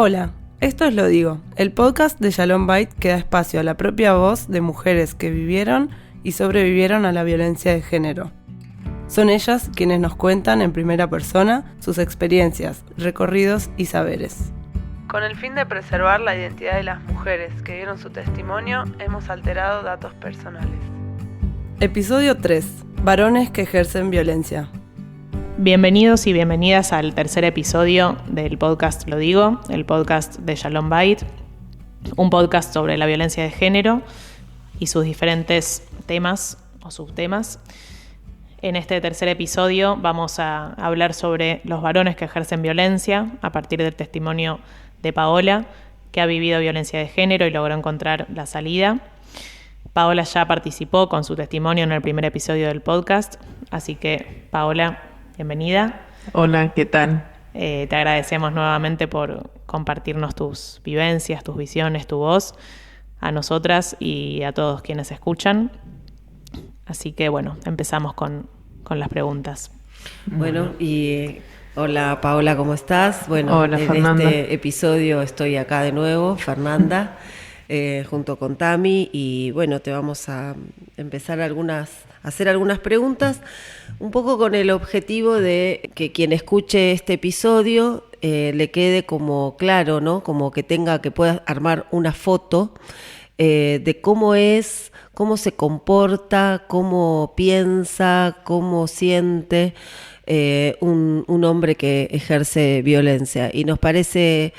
Hola, esto es Lo Digo, el podcast de Shalom Bait que da espacio a la propia voz de mujeres que vivieron y sobrevivieron a la violencia de género. Son ellas quienes nos cuentan en primera persona sus experiencias, recorridos y saberes. Con el fin de preservar la identidad de las mujeres que dieron su testimonio, hemos alterado datos personales. Episodio 3. Varones que ejercen violencia. Bienvenidos y bienvenidas al tercer episodio del podcast Lo Digo, el podcast de Shalom Bait, un podcast sobre la violencia de género y sus diferentes temas o subtemas. En este tercer episodio vamos a hablar sobre los varones que ejercen violencia a partir del testimonio de Paola, que ha vivido violencia de género y logró encontrar la salida. Paola ya participó con su testimonio en el primer episodio del podcast, así que Paola, bienvenida. Hola, ¿qué tal? Te agradecemos nuevamente por compartirnos tus vivencias, tus visiones, tu voz a nosotras y a todos quienes escuchan. Así que bueno, empezamos con las preguntas. Bueno, y hola Paola, ¿cómo estás? Bueno, hola, en Fernanda. este episodio estoy acá de nuevo, Fernanda, junto con Tami, y bueno, te vamos a empezar a hacer algunas preguntas, un poco con el objetivo de que quien escuche este episodio le quede como claro, ¿no? Como que pueda armar una foto de cómo es, cómo se comporta, cómo piensa, cómo siente un hombre que ejerce violencia. Y nos parece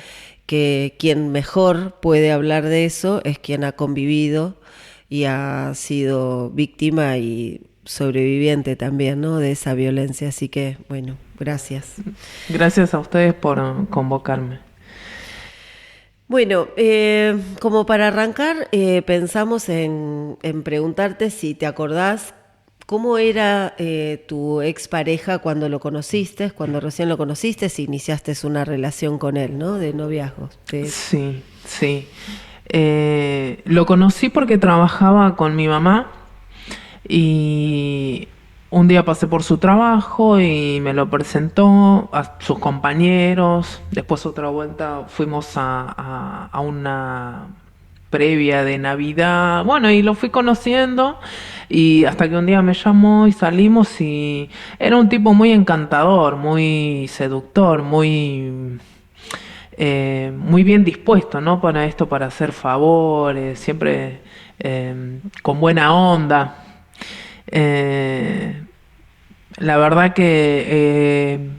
que quien mejor puede hablar de eso es quien ha convivido y ha sido víctima y sobreviviente también, ¿no?, de esa violencia. Así que, bueno, gracias. Gracias a ustedes por convocarme. Bueno, como para arrancar, pensamos en preguntarte si te acordás cómo era tu expareja cuando cuando recién lo conociste, si iniciaste una relación con él, ¿no?, de noviazgo. Sí. Lo conocí porque trabajaba con mi mamá y un día pasé por su trabajo y me lo presentó a sus compañeros. Después otra vuelta fuimos a una previa de Navidad. Bueno, y lo fui conociendo y hasta que un día me llamó y salimos y era un tipo muy encantador, muy seductor, muy bien dispuesto, ¿no?, para esto, para hacer favores, siempre con buena onda. La verdad que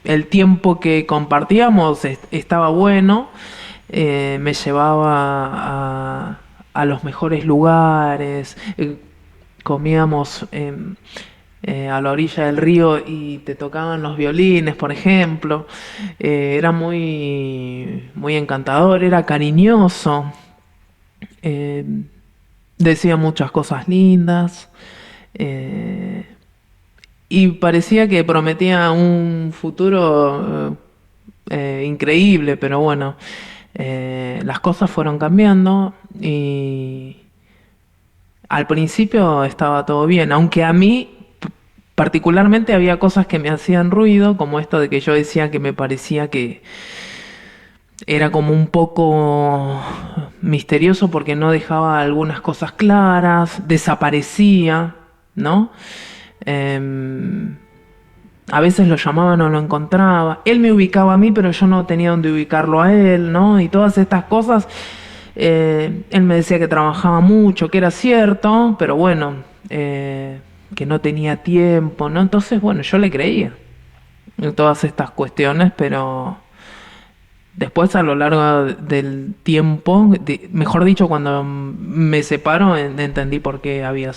el tiempo que compartíamos estaba bueno. Me llevaba a los mejores lugares, comíamos a la orilla del río y te tocaban los violines, por ejemplo. Era muy encantador, era cariñoso, decía muchas cosas lindas. Y parecía que prometía un futuro increíble, pero bueno, las cosas fueron cambiando y al principio estaba todo bien, aunque a mí particularmente había cosas que me hacían ruido, como esto de que yo decía que me parecía que era como un poco misterioso porque no dejaba algunas cosas claras, desaparecía, ¿no? A veces lo llamaba, no lo encontraba. Él me ubicaba a mí, pero yo no tenía dónde ubicarlo a él, ¿no? Y todas estas cosas. Él me decía que trabajaba mucho, que era cierto, pero bueno, que no tenía tiempo, ¿no? Entonces, bueno, yo le creía en todas estas cuestiones, pero después a lo largo del tiempo, mejor dicho, cuando me separo, entendí por qué había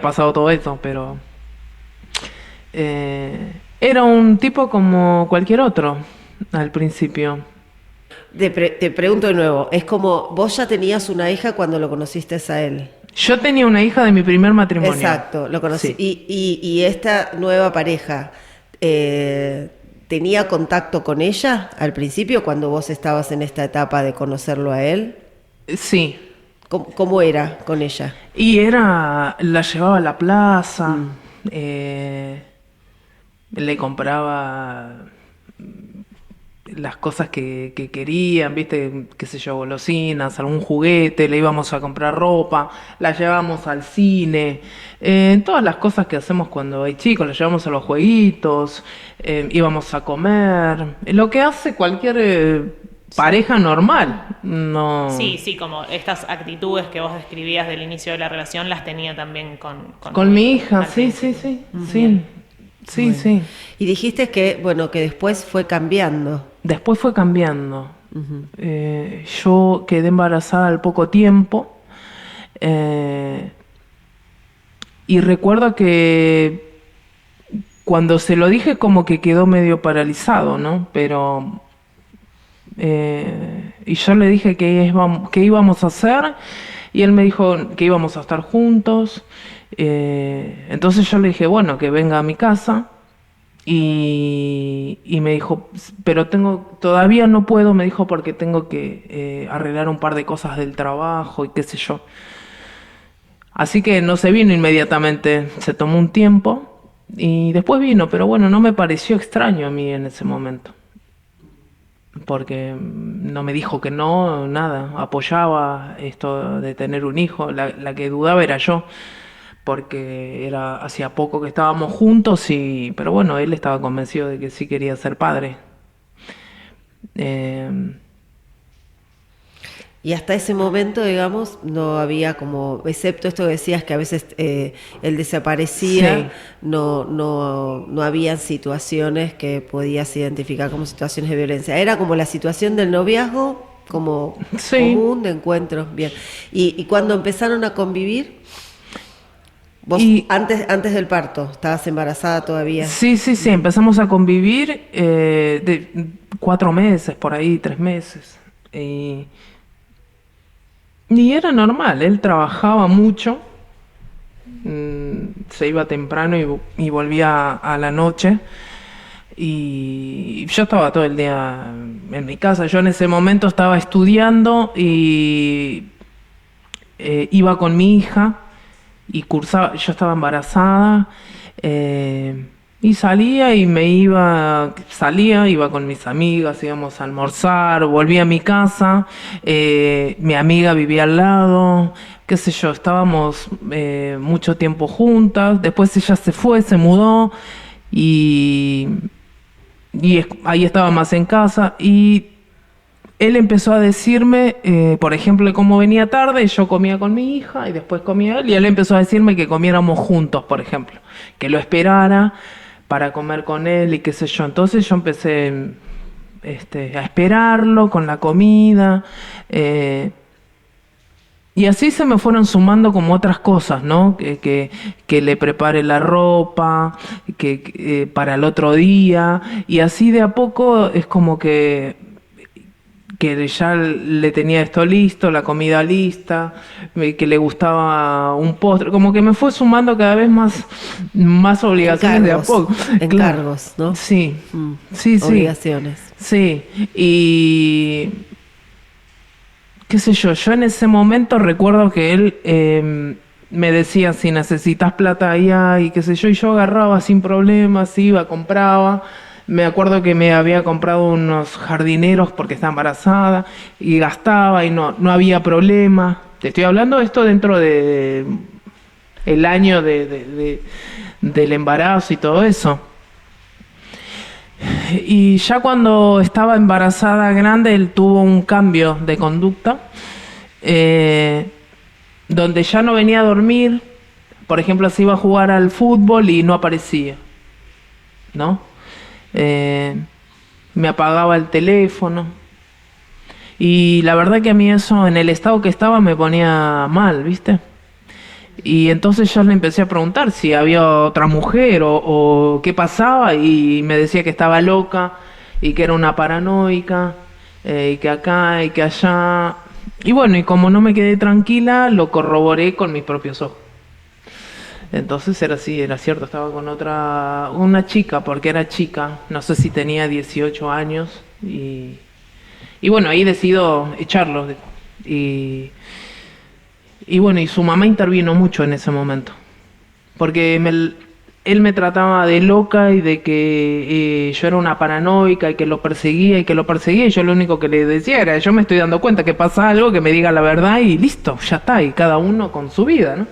pasado todo esto, pero era un tipo como cualquier otro al principio. Te pregunto de nuevo, es como vos ya tenías una hija cuando lo conociste a él. Yo tenía una hija de mi primer matrimonio. Exacto, lo conocí. Sí. Y esta nueva pareja, ¿tenía contacto con ella al principio cuando vos estabas en esta etapa de conocerlo a él? Sí. ¿Cómo era con ella? Y la llevaba a la plaza, le compraba las cosas que querían, viste, qué sé yo, golosinas, algún juguete, le íbamos a comprar ropa, la llevábamos al cine, todas las cosas que hacemos cuando hay chicos, la llevamos a los jueguitos, íbamos a comer, lo que hace cualquier pareja normal. No. Sí, como estas actitudes que vos describías del inicio de la relación las tenía también con mi hija, sí. Sí. Y dijiste que, bueno, que después fue cambiando. Después fue cambiando. Yo quedé embarazada al poco tiempo. Y recuerdo que cuando se lo dije como que quedó medio paralizado, ¿no? Pero... y yo le dije que íbamos a hacer y él me dijo que íbamos a estar juntos. Entonces yo le dije, bueno, que venga a mi casa y me dijo, pero todavía no puedo, me dijo, porque tengo que arreglar un par de cosas del trabajo y qué sé yo. Así que no se vino inmediatamente, se tomó un tiempo y después vino, pero bueno, no me pareció extraño a mí en ese momento. Porque no me dijo que no, nada, apoyaba esto de tener un hijo, la que dudaba era yo, porque hacía poco que estábamos juntos, pero bueno, él estaba convencido de que sí quería ser padre. Y hasta ese momento, digamos, no había como, excepto esto que decías que a veces él desaparecía, sí. no habían situaciones que podías identificar como situaciones de violencia. Era como la situación del noviazgo, como sí. común de encuentros, bien. Y cuando empezaron a convivir, vos antes del parto, ¿estabas embarazada todavía? Sí, empezamos a convivir de 4 meses, por ahí, 3 meses. Y era normal, él trabajaba mucho, se iba temprano y volvía a la noche, y yo estaba todo el día en mi casa. Yo en ese momento estaba estudiando y iba con mi hija y cursaba, yo estaba embarazada, y iba con mis amigas, íbamos a almorzar, volvía a mi casa, mi amiga vivía al lado, qué sé yo, estábamos mucho tiempo juntas. Después ella se mudó y ahí estaba más en casa, y él empezó a decirme, por ejemplo, cómo venía tarde, yo comía con mi hija y después comía él, y él empezó a decirme que comiéramos juntos, por ejemplo, que lo esperara para comer con él y qué sé yo. Entonces yo empecé a esperarlo con la comida, y así se me fueron sumando como otras cosas, ¿no? Que le prepare la ropa, que para el otro día, y así de a poco es como que ya le tenía esto listo, la comida lista, que le gustaba un postre, como que me fue sumando cada vez más obligaciones de a poco. Encargos, ¿no? Sí, sí. Obligaciones. Sí, y qué sé yo en ese momento recuerdo que él me decía, si necesitas plata ahí hay, qué sé yo, y yo agarraba sin problemas, iba, compraba. Me acuerdo que me había comprado unos jardineros porque estaba embarazada y gastaba y no había problema. Te estoy hablando de esto dentro de el año del embarazo y todo eso. Y ya cuando estaba embarazada grande, él tuvo un cambio de conducta, donde ya no venía a dormir. Por ejemplo, se iba a jugar al fútbol y no aparecía, ¿no? Me apagaba el teléfono, y la verdad que a mí eso, en el estado que estaba, me ponía mal, ¿viste? Y entonces yo le empecé a preguntar si había otra mujer o qué pasaba, y me decía que estaba loca y que era una paranoica, y que acá y que allá. Y bueno, y como no me quedé tranquila, lo corroboré con mis propios ojos. Entonces era así, era cierto, estaba con una chica, porque era chica, no sé si tenía 18 años, y bueno, ahí decido echarlo, y bueno, y su mamá intervino mucho en ese momento, porque él me trataba de loca y de que yo era una paranoica y que lo perseguía y yo lo único que le decía era, yo me estoy dando cuenta que pasa algo, que me diga la verdad y listo, ya está, y cada uno con su vida, ¿no?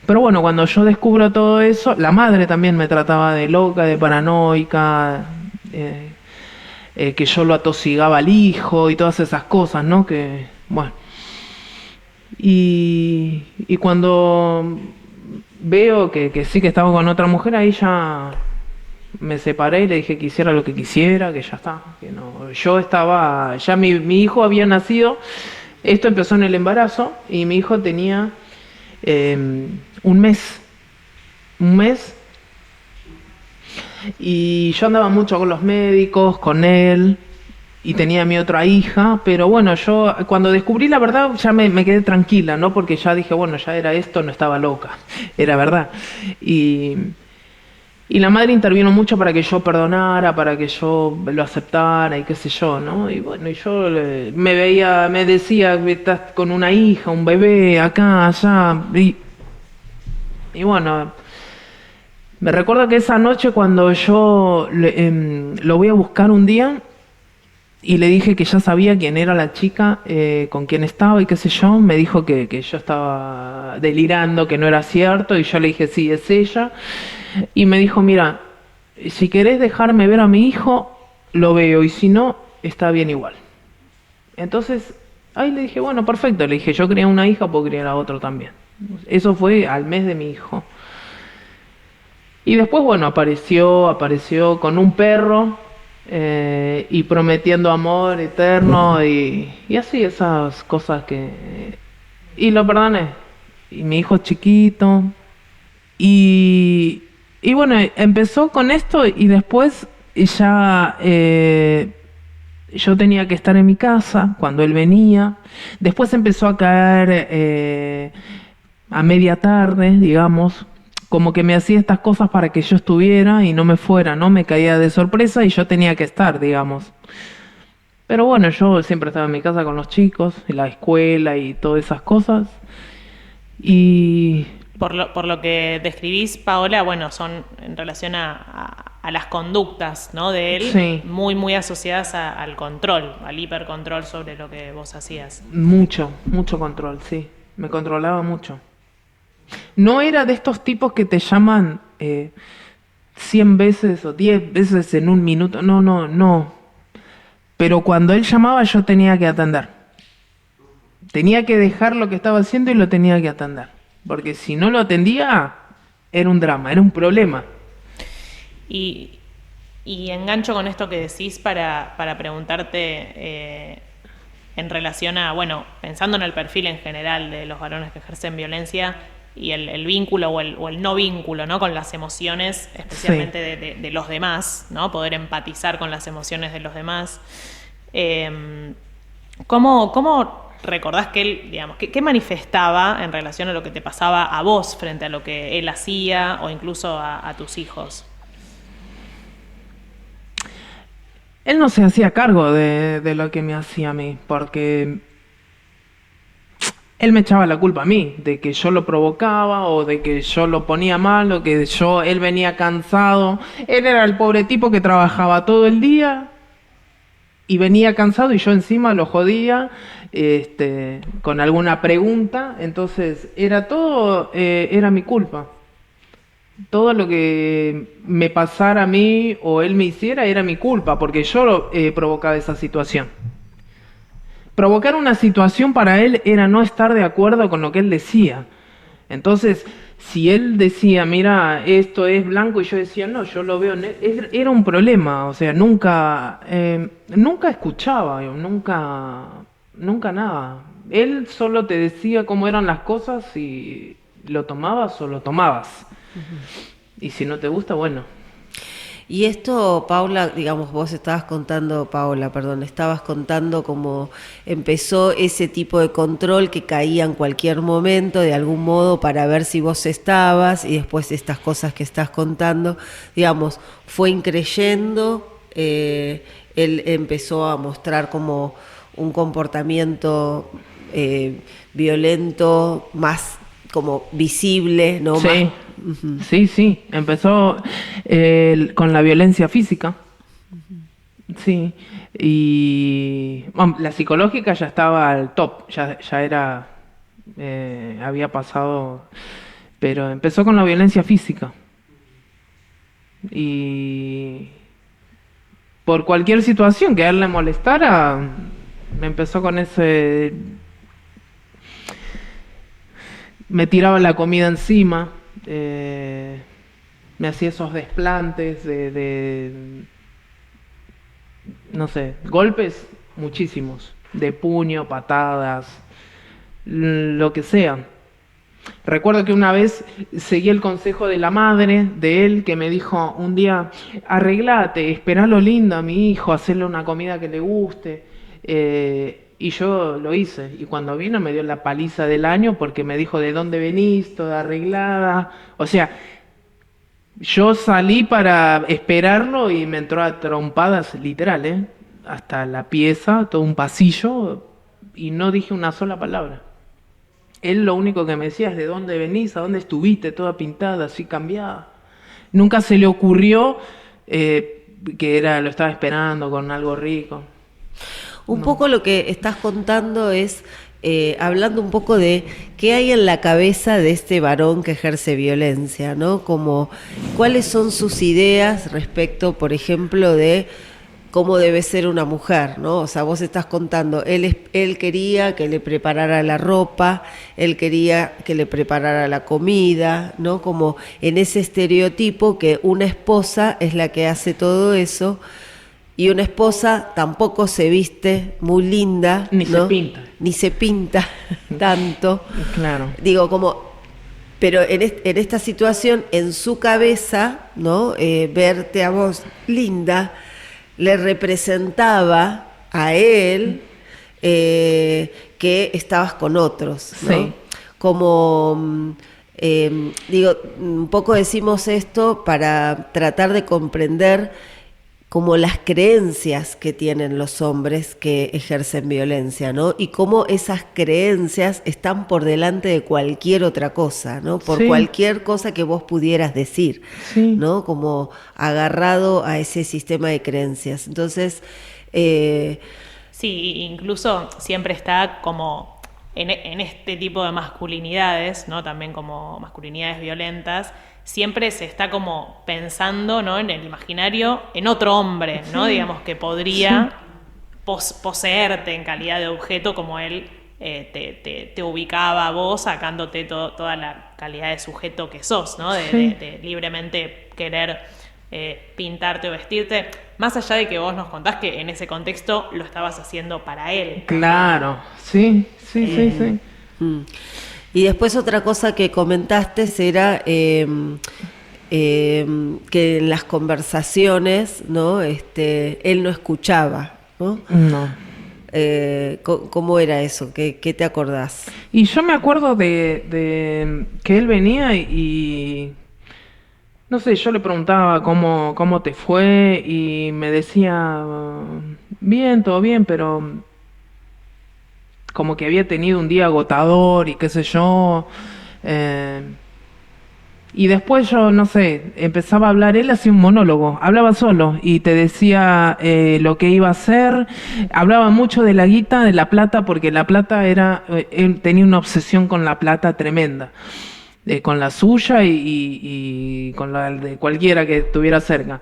Pero bueno, cuando yo descubro todo eso, la madre también me trataba de loca, de paranoica, que yo lo atosigaba al hijo y todas esas cosas, ¿no? Que, bueno. Y cuando veo que sí que estaba con otra mujer, ahí ya me separé y le dije que hiciera lo que quisiera, que ya está. Que no, yo estaba, ya mi hijo había nacido, esto empezó en el embarazo y mi hijo tenía un mes. Y yo andaba mucho con los médicos, con él, y tenía a mi otra hija, pero bueno, yo cuando descubrí la verdad ya me quedé tranquila, ¿no? Porque ya dije, bueno, ya era esto, no estaba loca, era verdad. Y la madre intervino mucho para que yo perdonara, para que yo lo aceptara y qué sé yo, ¿no? Y bueno, y yo me decía, estás con una hija, un bebé, acá, allá, y bueno, me recuerdo que esa noche cuando yo lo voy a buscar un día, y le dije que ya sabía quién era la chica con quien estaba y qué sé yo, me dijo que yo estaba delirando, que no era cierto, y yo le dije, sí, es ella. Y me dijo, mira, si querés dejarme ver a mi hijo, lo veo, y si no, está bien igual. Entonces, ahí le dije, bueno, perfecto, le dije, yo quería una hija, puedo criar a otro también. Eso fue al mes de mi hijo. Y después, bueno, apareció con un perro, y prometiendo amor eterno y así esas cosas y lo perdoné, y mi hijo es chiquito y bueno, empezó con esto y después ya yo tenía que estar en mi casa cuando él venía. Después empezó a caer a media tarde, digamos, como que me hacía estas cosas para que yo estuviera y no me fuera, ¿no? Me caía de sorpresa y yo tenía que estar, digamos. Pero bueno, yo siempre estaba en mi casa con los chicos, en la escuela y todas esas cosas. Y Por lo que describís, Paola, bueno, son en relación a las conductas, ¿no? De él, sí, muy, muy asociadas al control, al hipercontrol sobre lo que vos hacías. mucho control, sí. Me controlaba mucho. No era de estos tipos que te llaman 100 veces o 10 veces en un minuto. No. Pero cuando él llamaba yo tenía que atender. Tenía que dejar lo que estaba haciendo y lo tenía que atender. Porque si no lo atendía, era un drama, era un problema. Y engancho con esto que decís para preguntarte en relación a, bueno, pensando en el perfil en general de los varones que ejercen violencia y el vínculo o el no vínculo, ¿no? Con las emociones, especialmente sí, de los demás, ¿no? Poder empatizar con las emociones de los demás. ¿Cómo recordás que él, digamos, qué manifestaba en relación a lo que te pasaba a vos frente a lo que él hacía o incluso a tus hijos? Él no se hacía cargo de lo que me hacía a mí, porque él me echaba la culpa a mí, de que yo lo provocaba o de que yo lo ponía mal o que él venía cansado. Él era el pobre tipo que trabajaba todo el día y venía cansado y yo encima lo jodía con alguna pregunta. Entonces era mi culpa. Todo lo que me pasara a mí o él me hiciera era mi culpa, porque yo provocaba esa situación. Provocar una situación para él era no estar de acuerdo con lo que él decía. Entonces, si él decía, mira, esto es blanco, y yo decía, no, yo lo veo negro, era un problema. O sea, nunca escuchaba, nunca nada. Él solo te decía cómo eran las cosas y lo tomabas o lo tomabas. Uh-huh. Y si no te gusta, bueno. Y esto, Paula, digamos, estabas contando cómo empezó ese tipo de control que caía en cualquier momento, de algún modo, para ver si vos estabas, y después estas cosas que estás contando, digamos, fue increyendo, él empezó a mostrar como un comportamiento violento más como visible, ¿no? Sí, Más. sí. Empezó con la violencia física. Sí. Y bueno, la psicológica ya estaba al top, ya era, había pasado, pero empezó con la violencia física. Y por cualquier situación que a él le molestara, me empezó con ese... Me tiraba la comida encima, me hacía esos desplantes no sé, golpes muchísimos, de puño, patadas, lo que sea. Recuerdo que una vez seguí el consejo de la madre de él, que me dijo un día: arreglate, esperalo lindo a mi hijo, hacerle una comida que le guste. Y yo lo hice, y cuando vino me dio la paliza del año, porque me dijo: ¿de dónde venís? Toda arreglada. O sea, yo salí para esperarlo y me entró a trompadas, literal, hasta la pieza, todo un pasillo, y no dije una sola palabra. Él lo único que me decía es: ¿de dónde venís? ¿A dónde estuviste? Toda pintada, así cambiada. Nunca se le ocurrió que lo estaba esperando con algo rico. Un poco lo que estás contando es, hablando un poco de qué hay en la cabeza de este varón que ejerce violencia, ¿no? Como cuáles son sus ideas respecto, por ejemplo, de cómo debe ser una mujer, ¿no? O sea, vos estás contando, él quería que le preparara la ropa, él quería que le preparara la comida, ¿no? Como en ese estereotipo que una esposa es la que hace todo eso, y una esposa tampoco se viste muy linda, Ni ¿no? se pinta. Ni se pinta tanto. Claro. Digo, como... Pero en esta situación, en su cabeza, ¿no? Verte a vos linda le representaba a él que estabas con otros, ¿no? Sí. Como, digo, un poco decimos esto para tratar de comprender como las creencias que tienen los hombres que ejercen violencia, ¿no? Y cómo esas creencias están por delante de cualquier otra cosa, ¿no? Por Sí. cualquier cosa que vos pudieras decir, Sí. ¿no? Como agarrado a ese sistema de creencias. Entonces, Sí, incluso siempre está como en este tipo de masculinidades, ¿no? También como masculinidades violentas, siempre se está como pensando, ¿no? En el imaginario, en otro hombre, ¿no? Sí. Digamos que podría poseerte en calidad de objeto, como él te ubicaba a vos, sacándote toda la calidad de sujeto que sos, ¿no? Sí. De libremente querer pintarte o vestirte, más allá de que vos nos contás que en ese contexto lo estabas haciendo para él. Claro, sí. Y después otra cosa que comentaste era que en las conversaciones, ¿no? Él no escuchaba, ¿no? No. ¿Cómo era eso? ¿Qué te acordás? Y yo me acuerdo de que él venía y no sé, yo le preguntaba cómo te fue, y me decía: bien, todo bien, pero como que había tenido un día agotador y qué sé yo. Y después yo, no sé, empezaba a hablar, él hacía un monólogo, hablaba solo y te decía lo que iba a hacer. Hablaba mucho de la guita, de la plata, porque la plata era, él tenía una obsesión con la plata tremenda, con la suya y con la de cualquiera que estuviera cerca.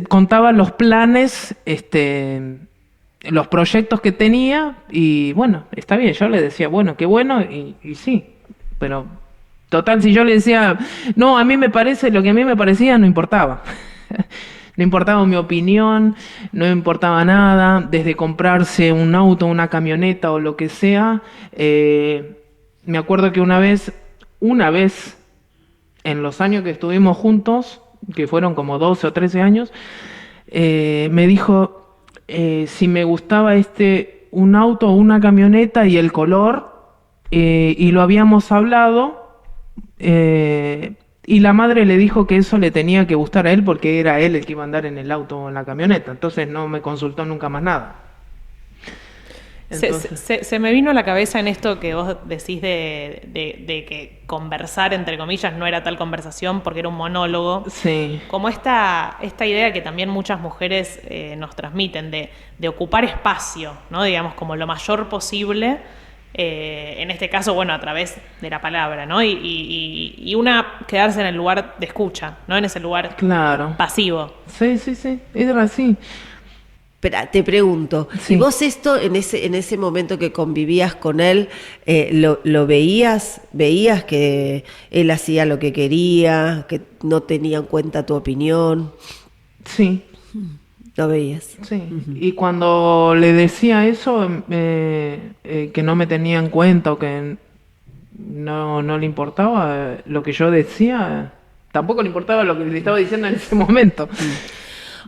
Contaba los planes, los proyectos que tenía, y bueno, está bien, yo le decía, bueno, qué bueno, y sí, pero total, si yo le decía, no, a mí me parece, lo que a mí me parecía, no importaba. No importaba mi opinión, no importaba nada, desde comprarse un auto, una camioneta o lo que sea. Me acuerdo que una vez, en los años que estuvimos juntos, que fueron como 12 o 13 años, me dijo si me gustaba un auto o una camioneta y el color, y lo habíamos hablado, y la madre le dijo que eso le tenía que gustar a él porque era él el que iba a andar en el auto o en la camioneta, entonces no me consultó nunca más nada. Entonces, se me vino a la cabeza en esto que vos decís de que conversar, entre comillas, no era tal conversación porque era un monólogo. sí. Como esta idea que también muchas mujeres nos transmiten de ocupar espacio, ¿no? Digamos, como lo mayor posible, en este caso, bueno, a través de la palabra, ¿no? Y una quedarse en el lugar de escucha, ¿no? En ese lugar Claro. pasivo. Sí, era así. Pero te pregunto, Sí. ¿y vos esto en ese momento que convivías con él, lo veías? ¿Veías que él hacía lo que quería, que no tenía en cuenta tu opinión? Sí. ¿Lo veías? Sí, y cuando le decía eso, que no me tenía en cuenta o que no le importaba lo que yo decía, tampoco le importaba lo que le estaba diciendo en ese momento.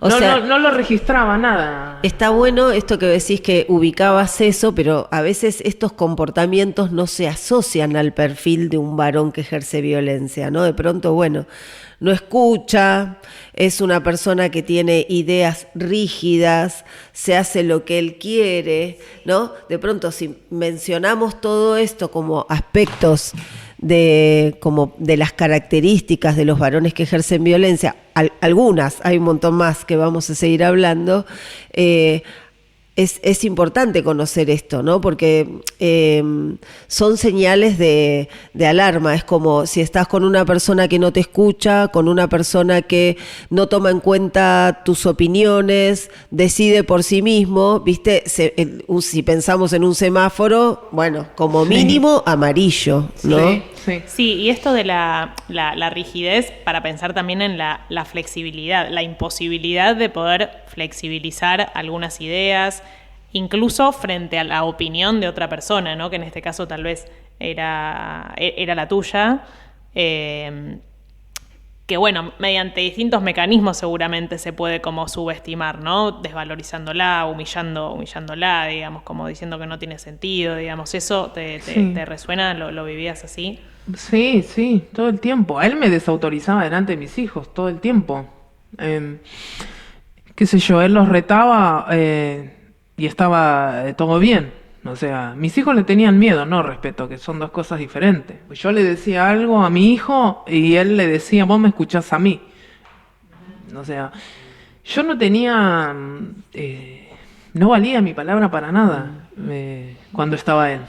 O sea, no lo registraba nada. está bueno esto que decís que ubicabas eso, pero a veces estos comportamientos no se asocian al perfil de un varón que ejerce violencia, ¿no? De pronto, bueno, no escucha, es una persona que tiene ideas rígidas, se hace lo que él quiere, ¿no? De pronto, si mencionamos todo esto como aspectos de las características de los varones que ejercen violencia, algunas, hay un montón más que vamos a seguir hablando, es importante conocer esto, ¿no? Porque son señales de alarma. Es como si estás con una persona que no te escucha, con una persona que no toma en cuenta tus opiniones, decide por sí mismo, ¿viste? Si pensamos en un semáforo, bueno, como mínimo amarillo, ¿no? Sí. Sí, y esto de la rigidez, para pensar también en la flexibilidad, la imposibilidad de poder flexibilizar algunas ideas, incluso frente a la opinión de otra persona, ¿no? Que en este caso tal vez era la tuya, que bueno, mediante distintos mecanismos seguramente se puede como subestimar, ¿no? Desvalorizándola, humillándola, digamos, como diciendo que no tiene sentido, digamos. ¿Eso te resuena? ¿Lo vivías así? Sí, todo el tiempo. Él me desautorizaba delante de mis hijos, todo el tiempo. Qué sé yo, él los retaba y estaba todo bien. O sea, mis hijos le tenían miedo, no respeto, que son dos cosas diferentes. Yo le decía algo a mi hijo y él le decía, vos me escuchás a mí. O sea, yo no tenía... no valía mi palabra para nada cuando estaba él.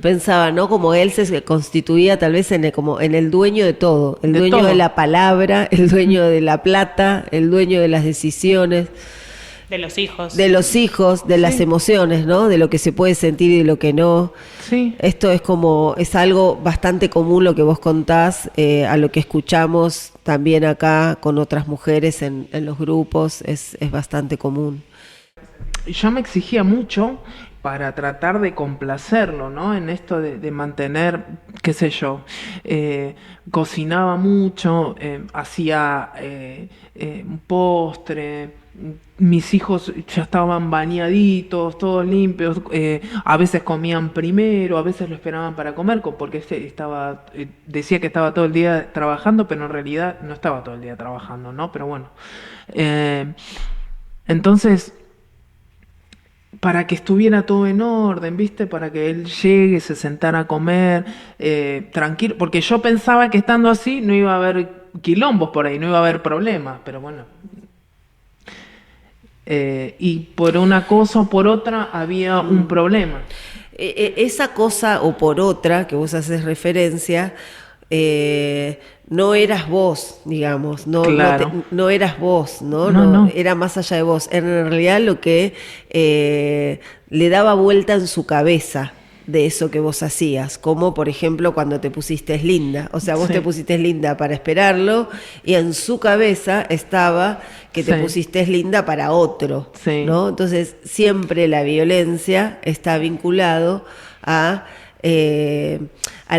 Pensaba, ¿no? Como él se constituía tal vez como en el dueño de todo, el dueño todo. de la palabra, el dueño de la plata, el dueño de las decisiones, De los hijos. de las emociones, ¿no? De lo que se puede sentir y de lo que no. Sí. Esto es algo bastante común lo que vos contás, a lo que escuchamos también acá con otras mujeres en los grupos, es bastante común. Yo me exigía mucho para tratar de complacerlo, ¿no? En esto de mantener, qué sé yo, cocinaba mucho, hacía un postre, mis hijos ya estaban bañaditos, todos limpios, a veces comían primero, a veces lo esperaban para comer, porque decía que estaba todo el día trabajando, pero en realidad no estaba todo el día trabajando, ¿no? Pero bueno, entonces... para que estuviera todo en orden, ¿viste? Para que él llegue, se sentara a comer, tranquilo, porque yo pensaba que estando así no iba a haber quilombos por ahí, no iba a haber problemas, pero bueno. Y por una cosa o por otra había un problema. Esa cosa o por otra que vos haces referencia, no eras vos, digamos, Claro. no eras vos, ¿no? No. Era más allá de vos. En realidad lo que le daba vuelta en su cabeza de eso que vos hacías, como por ejemplo cuando te pusiste linda. O sea, vos Sí. te pusiste linda para esperarlo y en su cabeza estaba que te Sí. pusiste linda para otro, Sí. ¿no? Entonces siempre la violencia está vinculado al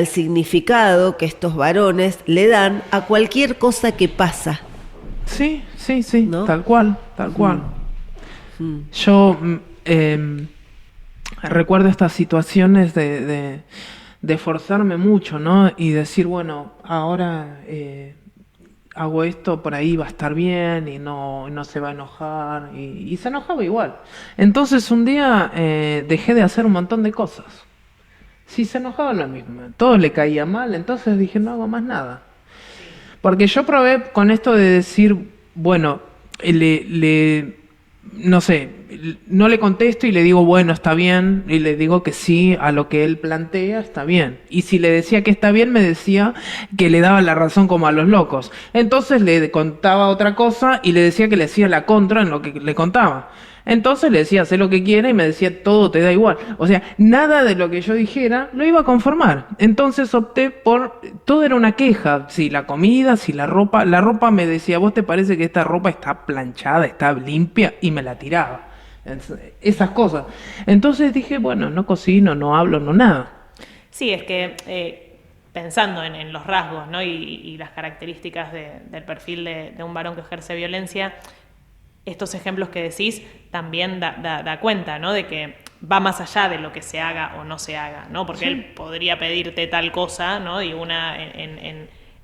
significado que estos varones le dan a cualquier cosa que pasa. Sí, ¿No? tal cual. Yo recuerdo estas situaciones de forzarme mucho, ¿no? Y decir, bueno, ahora hago esto, por ahí va a estar bien y no se va a enojar. Y se enojaba igual. Entonces un día dejé de hacer un montón de cosas. Sí, se enojaba lo mismo. Todo le caía mal, entonces dije, no hago más nada. Porque yo probé con esto de decir, bueno, no sé, no le contesto y le digo, bueno, está bien, y le digo que sí a lo que él plantea, está bien. Y si le decía que está bien, me decía que le daba la razón como a los locos. Entonces le contaba otra cosa y le decía que le hacía la contra en lo que le contaba. Entonces le decía, haz lo que quiera, y me decía, todo te da igual. O sea, nada de lo que yo dijera lo iba a conformar. Entonces opté por, todo era una queja, si la comida, si la ropa me decía, ¿vos te parece que esta ropa está planchada, está limpia? Y me la tiraba. Esas cosas. Entonces dije, bueno, no cocino, no hablo, no nada. Sí, es que pensando en los rasgos, ¿no? y las características del perfil de un varón que ejerce violencia, estos ejemplos que decís también da cuenta, ¿no? De que va más allá de lo que se haga o no se haga, ¿no? Porque él podría pedirte tal cosa, ¿no? Y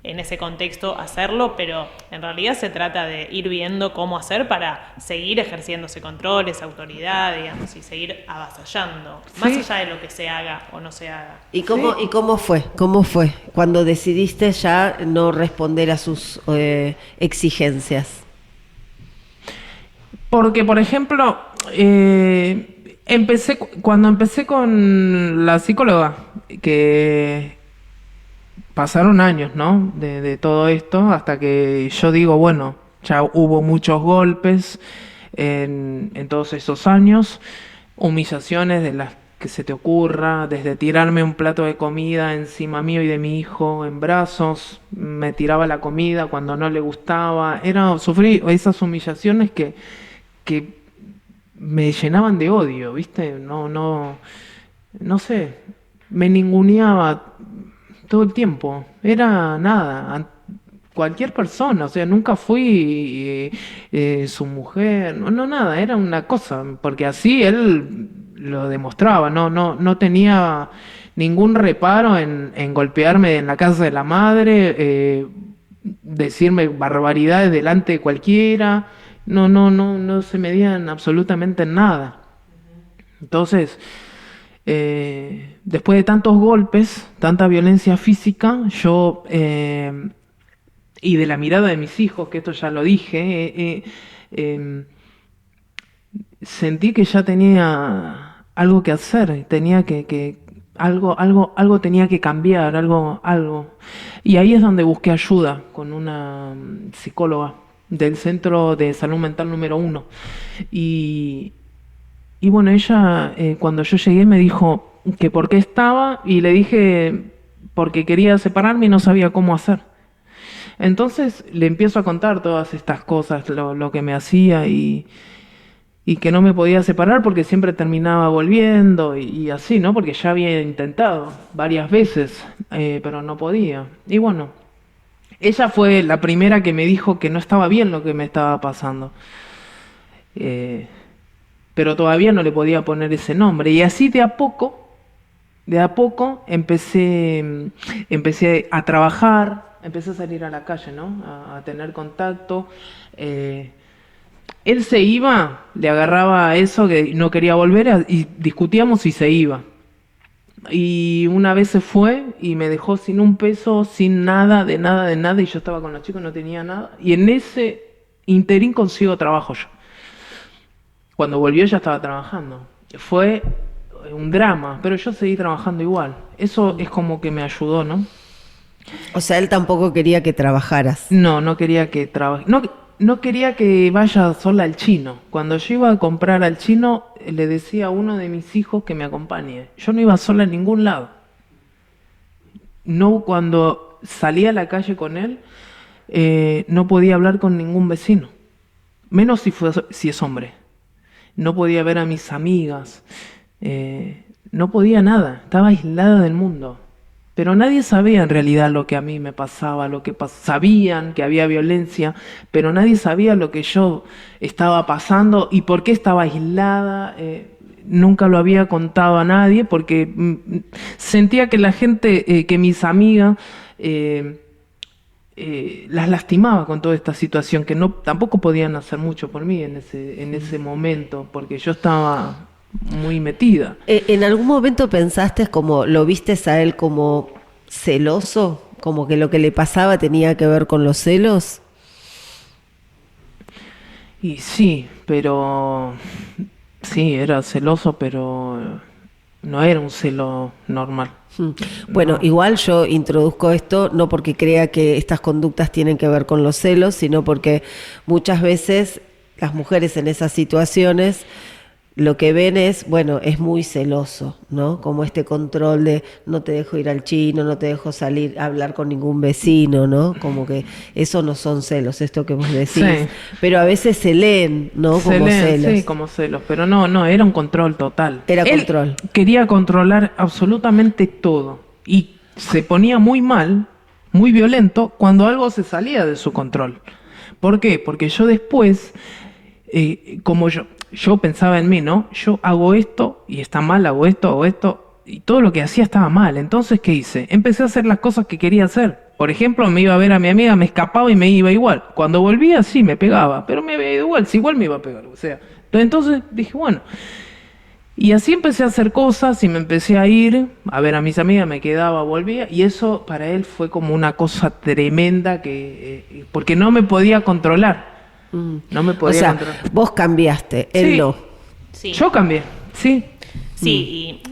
en ese contexto hacerlo, pero en realidad se trata de ir viendo cómo hacer para seguir ejerciendo ese control, esa autoridad, digamos, y seguir avasallando, más allá de lo que se haga o no se haga. ¿Y cómo fue? ¿Cómo fue cuando decidiste ya no responder a sus exigencias? Porque, por ejemplo, cuando empecé con la psicóloga, que pasaron años, ¿no? De todo esto, hasta que yo digo, bueno, ya hubo muchos golpes en todos esos años, humillaciones de las que se te ocurra, desde tirarme un plato de comida encima mío y de mi hijo en brazos, me tiraba la comida cuando no le gustaba, sufrí esas humillaciones que me llenaban de odio, ¿viste? No sé, me ninguneaba todo el tiempo, era nada, cualquier persona, o sea, nunca fui su mujer, no nada, era una cosa, porque así él lo demostraba, no tenía ningún reparo en golpearme en la casa de la madre, decirme barbaridades delante de cualquiera. No se medían absolutamente en nada. Entonces, después de tantos golpes, tanta violencia física, yo, y de la mirada de mis hijos, que esto ya lo dije, sentí que ya tenía algo que hacer, tenía algo tenía que cambiar, algo. Y ahí es donde busqué ayuda con una psicóloga del Centro de Salud Mental número 1. Y bueno, ella, cuando yo llegué, me dijo que por qué estaba, y le dije porque quería separarme y no sabía cómo hacer. Entonces le empiezo a contar todas estas cosas, lo que me hacía y que no me podía separar porque siempre terminaba volviendo y así, ¿no? Porque ya había intentado varias veces, pero no podía. Y bueno, ella fue la primera que me dijo que no estaba bien lo que me estaba pasando. Pero todavía no le podía poner ese nombre. Y así de a poco empecé a trabajar, empecé a salir a la calle, ¿no? A tener contacto. Él se iba, le agarraba eso que no quería volver y discutíamos y se iba. Y una vez se fue y me dejó sin un peso, sin nada, de nada, y yo estaba con los chicos, no tenía nada. Y en ese interín consigo trabajo yo. Cuando volvió ya estaba trabajando. Fue un drama, pero yo seguí trabajando igual. Eso es como que me ayudó, ¿no? O sea, él tampoco quería que trabajaras. No quería que trabaje. No quería que vaya sola al chino. Cuando yo iba a comprar al chino, le decía a uno de mis hijos que me acompañe. Yo no iba sola a ningún lado. No, cuando salía a la calle con él, no podía hablar con ningún vecino. Menos si es hombre. No podía ver a mis amigas. No podía nada. Estaba aislada del mundo. Pero nadie sabía en realidad lo que a mí me pasaba, sabían que había violencia, pero nadie sabía lo que yo estaba pasando y por qué estaba aislada. Nunca lo había contado a nadie porque sentía que la gente, que mis amigas las lastimaba con toda esta situación, que tampoco podían hacer mucho por mí en ese momento, porque yo estaba muy metida. ¿En algún momento pensaste como, lo vistes a él como celoso? ¿Como que lo que le pasaba tenía que ver con los celos? Y sí, pero... Sí, era celoso, pero no era un celo normal. Bueno, No. igual yo introduzco esto no porque crea que estas conductas tienen que ver con los celos, sino porque muchas veces las mujeres en esas situaciones lo que ven es, bueno, es muy celoso, ¿no? Como este control de no te dejo ir al chino, no te dejo salir a hablar con ningún vecino, ¿no? Como que eso no son celos, esto que vos decís. Sí. Pero a veces se leen, ¿no? Como celos. Sí, como celos, pero no, era un control total. Era Él control. quería controlar absolutamente todo y se ponía muy mal, muy violento, cuando algo se salía de su control. ¿Por qué? Porque yo después, como yo pensaba en mí, ¿no? Yo hago esto y está mal, hago esto, y todo lo que hacía estaba mal. Entonces, ¿qué hice? Empecé a hacer las cosas que quería hacer. Por ejemplo, me iba a ver a mi amiga, me escapaba y me iba igual. Cuando volvía, sí, me pegaba, pero me había ido igual, si igual me iba a pegar. O sea, entonces dije, bueno. Y así empecé a hacer cosas y me empecé a ir a ver a mis amigas, me quedaba, volvía. Y eso para él fue como una cosa tremenda, porque no me podía controlar. No me podía controlar. Vos cambiaste, él Sí. no. Sí. Yo cambié, sí. Sí,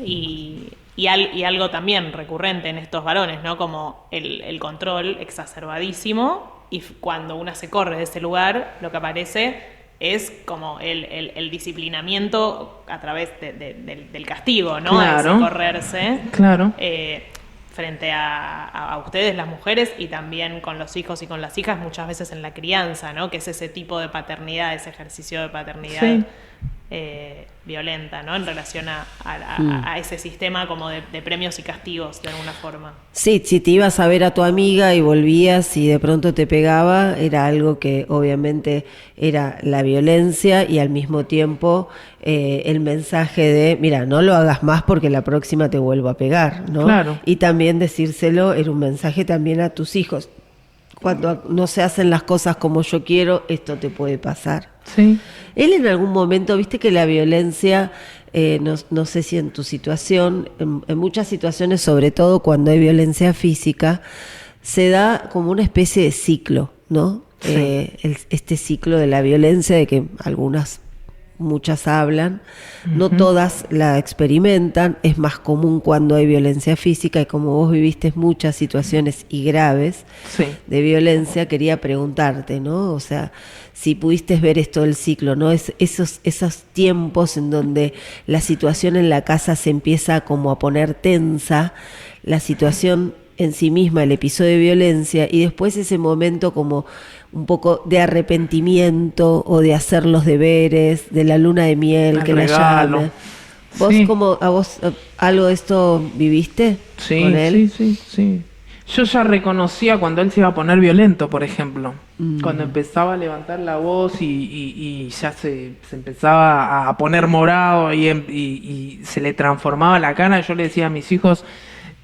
y algo también recurrente en estos varones, ¿no? Como el control exacerbadísimo, y cuando una se corre de ese lugar, lo que aparece es como el disciplinamiento a través del castigo, ¿no? Claro. A ese correrse. Claro. Frente a ustedes, las mujeres, y también con los hijos y con las hijas, muchas veces en la crianza, ¿no? Que es ese tipo de paternidad, ese ejercicio de paternidad Sí. violenta, ¿no? En relación a ese sistema como de premios y castigos, de alguna forma. Sí, si te ibas a ver a tu amiga y volvías y de pronto te pegaba, era algo que obviamente era la violencia y al mismo tiempo el mensaje de, mira, no lo hagas más porque la próxima te vuelvo a pegar, ¿no? Claro. Y también decírselo era un mensaje también a tus hijos. Cuando no se hacen las cosas como yo quiero, esto te puede pasar. Sí. Él en algún momento, viste que la violencia, no sé si en tu situación, en muchas situaciones, sobre todo cuando hay violencia física, se da como una especie de ciclo, ¿no? Sí. Este ciclo de la violencia, de que muchas hablan, no todas la experimentan, es más común cuando hay violencia física, y como vos viviste muchas situaciones y graves Sí. de violencia, quería preguntarte, ¿no? O sea, si pudiste ver esto del ciclo, ¿no? Esos tiempos en donde la situación en la casa se empieza como a poner tensa, la situación en sí misma, el episodio de violencia, y después ese momento como un poco de arrepentimiento o de hacer los deberes, de la luna de miel, El que la regalo. llame. ¿Vos Sí. algo de esto viviste con él? Sí. Yo ya reconocía cuando él se iba a poner violento, por ejemplo. Cuando empezaba a levantar la voz y ya se empezaba a poner morado y se le transformaba la cara, yo le decía a mis hijos,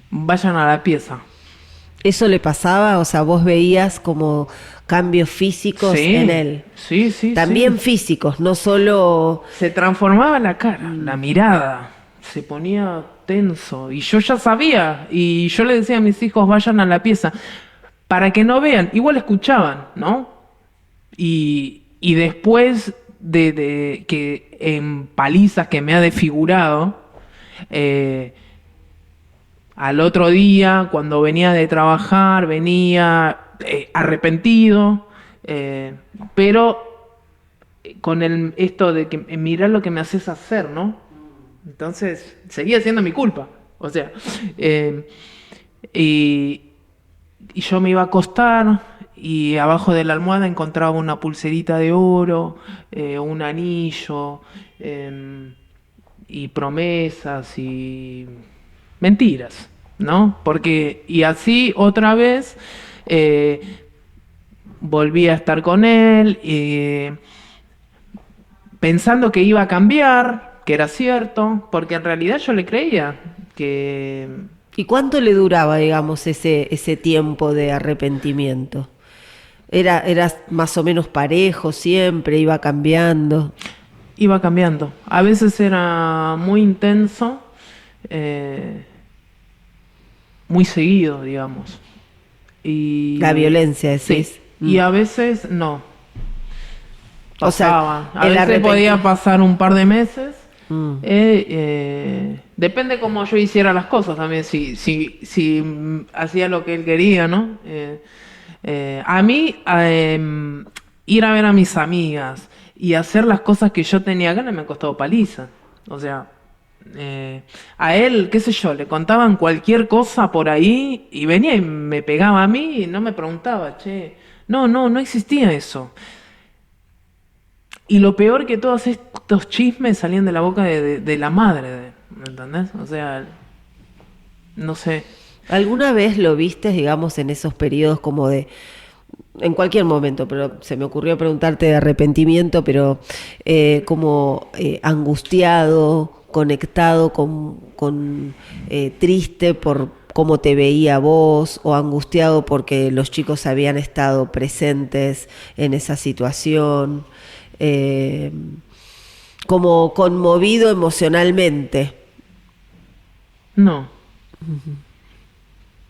vayan a la pieza. ¿Eso le pasaba? O sea, vos veías como cambios físicos Sí, en él. sí. También físicos, no solo... Se transformaba la cara, la mirada, se ponía tenso. Y yo ya sabía, y yo le decía a mis hijos, vayan a la pieza, para que no vean, igual escuchaban, ¿no? Y después de que en palizas que me ha desfigurado, al otro día, cuando venía de trabajar, venía arrepentido, pero con esto de que mirar lo que me haces hacer, ¿no? Entonces, seguía siendo mi culpa. O sea, y yo me iba a acostar y abajo de la almohada encontraba una pulserita de oro, un anillo, y promesas y mentiras, ¿no? Porque, y así otra vez volví a estar con él, pensando que iba a cambiar, que era cierto, porque en realidad yo le creía que ¿Y cuánto le duraba, digamos, ese tiempo de arrepentimiento? ¿Era más o menos parejo siempre? ¿Iba cambiando? Iba cambiando. A veces era muy intenso, muy seguido, digamos. Y La violencia, decís. sí. Y a veces no. O sea, Pasaba. A veces podía pasar un par de meses. Depende cómo yo hiciera las cosas también. Si hacía lo que él quería, ¿no? A mí, ir a ver a mis amigas y hacer las cosas que yo tenía ganas me costó paliza. O sea, a él, qué sé yo, le contaban cualquier cosa por ahí y venía y me pegaba a mí y no me preguntaba, che, no existía eso. Y lo peor que todos estos chismes salían de la boca de la madre, ¿me entendés? O sea, no sé. ¿Alguna vez lo viste, digamos, en esos periodos como en cualquier momento, pero se me ocurrió preguntarte de arrepentimiento, pero como angustiado, conectado con triste por cómo te veía vos, o angustiado porque los chicos habían estado presentes en esa situación, como conmovido emocionalmente? No.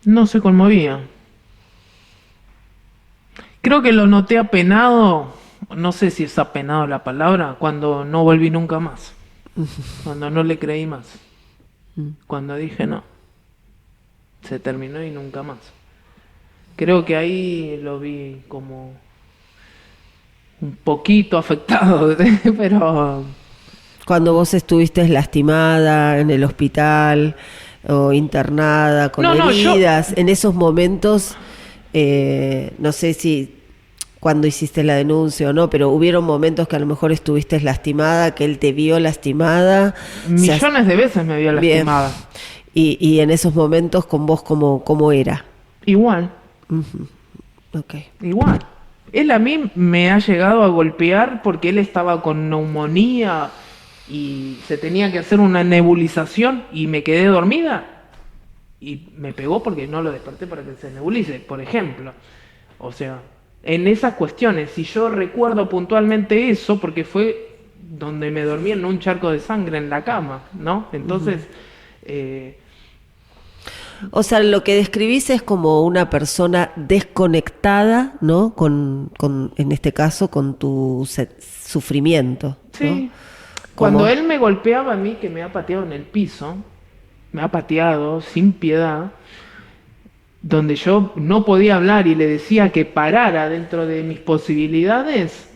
No se conmovía. Creo que lo noté apenado, no sé si es apenado la palabra, cuando no volví nunca más. Cuando no le creí más. Cuando dije no. Se terminó y nunca más. Creo que ahí lo vi como un poquito afectado, pero... Cuando vos estuviste lastimada en el hospital o internada con heridas, en esos momentos, no sé si cuando hiciste la denuncia o no, pero hubieron momentos que a lo mejor estuviste lastimada, que él te vio lastimada. Millones de veces me vio lastimada. Y en esos momentos con vos, ¿cómo era? Igual. Okay. Igual. Él a mí me ha llegado a golpear porque él estaba con neumonía y se tenía que hacer una nebulización y me quedé dormida y me pegó porque no lo desperté para que se nebulice, por ejemplo. O sea, en esas cuestiones, si yo recuerdo puntualmente eso, porque fue donde me dormí en un charco de sangre en la cama, ¿no? Entonces... O sea, lo que describís es como una persona desconectada, ¿no? En este caso, con tu sufrimiento, ¿no? Sí. Cuando él me golpeaba a mí, que me ha pateado en el piso, me ha pateado sin piedad, donde yo no podía hablar y le decía que parara dentro de mis posibilidades,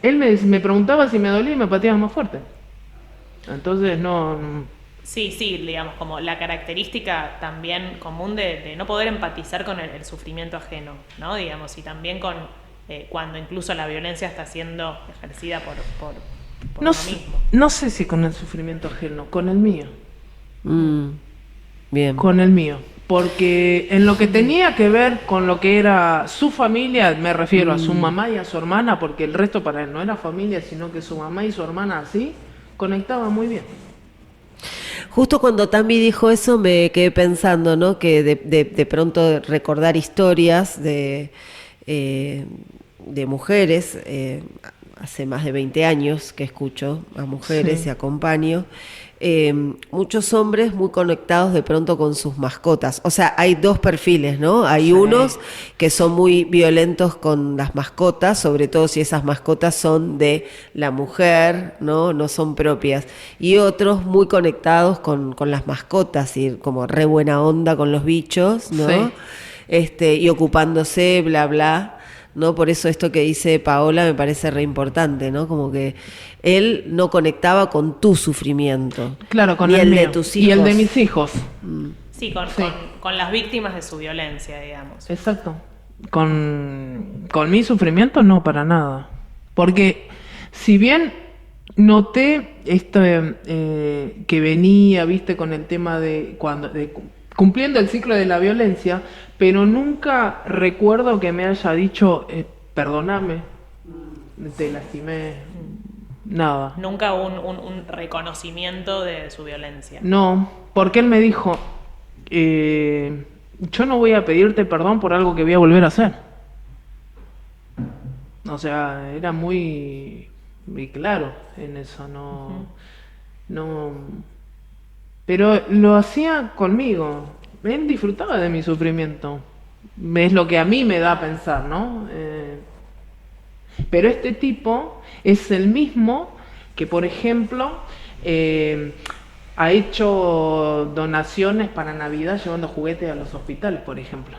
él me preguntaba si me dolía y me pateaba más fuerte. Entonces no... Sí, digamos, como la característica también común de no poder empatizar con el sufrimiento ajeno, ¿no? Digamos, y también con cuando incluso la violencia está siendo ejercida por no uno sé, mismo. No sé si con el sufrimiento ajeno, con el mío. Bien. Con el mío. Porque en lo que tenía que ver con lo que era su familia, me refiero a su mamá y a su hermana, porque el resto para él no era familia, sino que su mamá y su hermana así, conectaban muy bien. Justo cuando Tami dijo eso me quedé pensando, ¿no? Que de pronto recordar historias de mujeres, hace más de 20 años que escucho a mujeres y acompaño, muchos hombres muy conectados de pronto con sus mascotas. O sea, hay dos perfiles, ¿no? Hay unos que son muy violentos con las mascotas, sobre todo si esas mascotas son de la mujer, no son propias. Y otros muy conectados con las mascotas y como re buena onda con los bichos, ¿no? Sí. Y ocupándose, bla, bla. ¿No? Por eso esto que dice Paola me parece re importante, ¿no? Como que él no conectaba con tu sufrimiento. Claro, con ni el mío. de tus hijos. Y el de mis hijos. Sí, con las víctimas de su violencia, digamos. Exacto. Con mi sufrimiento no, para nada. Porque si bien noté esto que venía, viste, con el tema de cumpliendo el ciclo de la violencia, pero nunca recuerdo que me haya dicho, perdóname, te lastimé, nada. Nunca un reconocimiento de su violencia. No, porque él me dijo, yo no voy a pedirte perdón por algo que voy a volver a hacer. O sea, era muy claro en eso, no, pero lo hacía conmigo. Él disfrutaba de mi sufrimiento. Es lo que a mí me da a pensar, ¿no? Pero este tipo es el mismo que, por ejemplo, ha hecho donaciones para Navidad llevando juguetes a los hospitales, por ejemplo.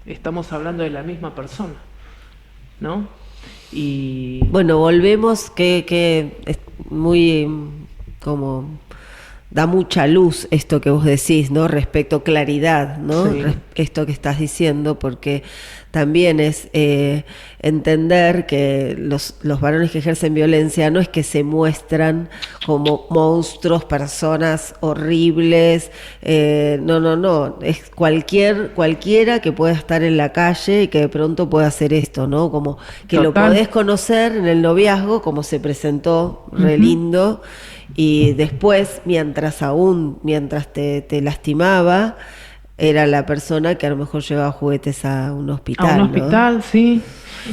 Estamos hablando de la misma persona, ¿no? Y bueno, volvemos que es muy como da mucha luz esto que vos decís, ¿no? Respecto claridad, ¿no? Sí. Esto que estás diciendo, porque también es entender que los varones que ejercen violencia no es que se muestran como monstruos, personas horribles, no, es cualquiera que pueda estar en la calle y que de pronto pueda hacer esto, ¿no? Como que Total. lo podés conocer en el noviazgo, como se presentó, re lindo, y después, mientras te lastimaba, era la persona que a lo mejor llevaba juguetes a un hospital. a un ¿no? hospital, sí.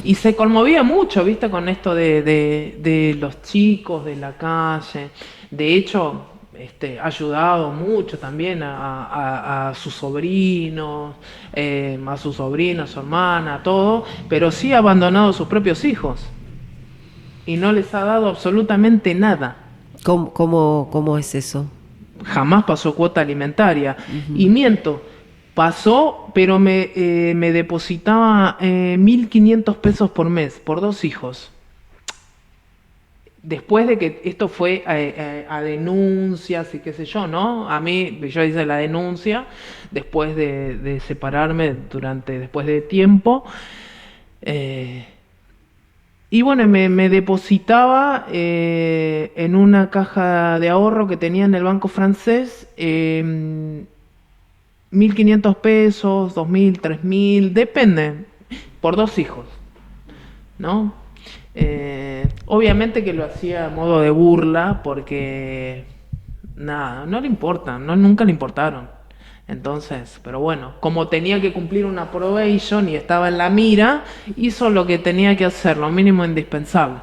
Y se conmovía mucho, ¿viste? Con esto de los chicos de la calle. De hecho, ha ayudado mucho también a sus sobrinos, a su sobrina, a su hermana, todo, pero sí ha abandonado a sus propios hijos. Y no les ha dado absolutamente nada. ¿Cómo es eso? Jamás pasó cuota alimentaria. Y miento, pasó, pero me depositaba 1.500 pesos por mes, por 2 hijos. Después de que esto fue a denuncias y qué sé yo, ¿no? Yo hice la denuncia después de separarme después de tiempo. Y bueno, me depositaba en una caja de ahorro que tenía en el banco francés 1.500 pesos, 2.000, 3.000, depende, por 2 hijos, ¿no? Obviamente que lo hacía a modo de burla porque nada, no le importan, nunca le importaron. Entonces, pero bueno, como tenía que cumplir una probation y estaba en la mira, hizo lo que tenía que hacer, lo mínimo indispensable.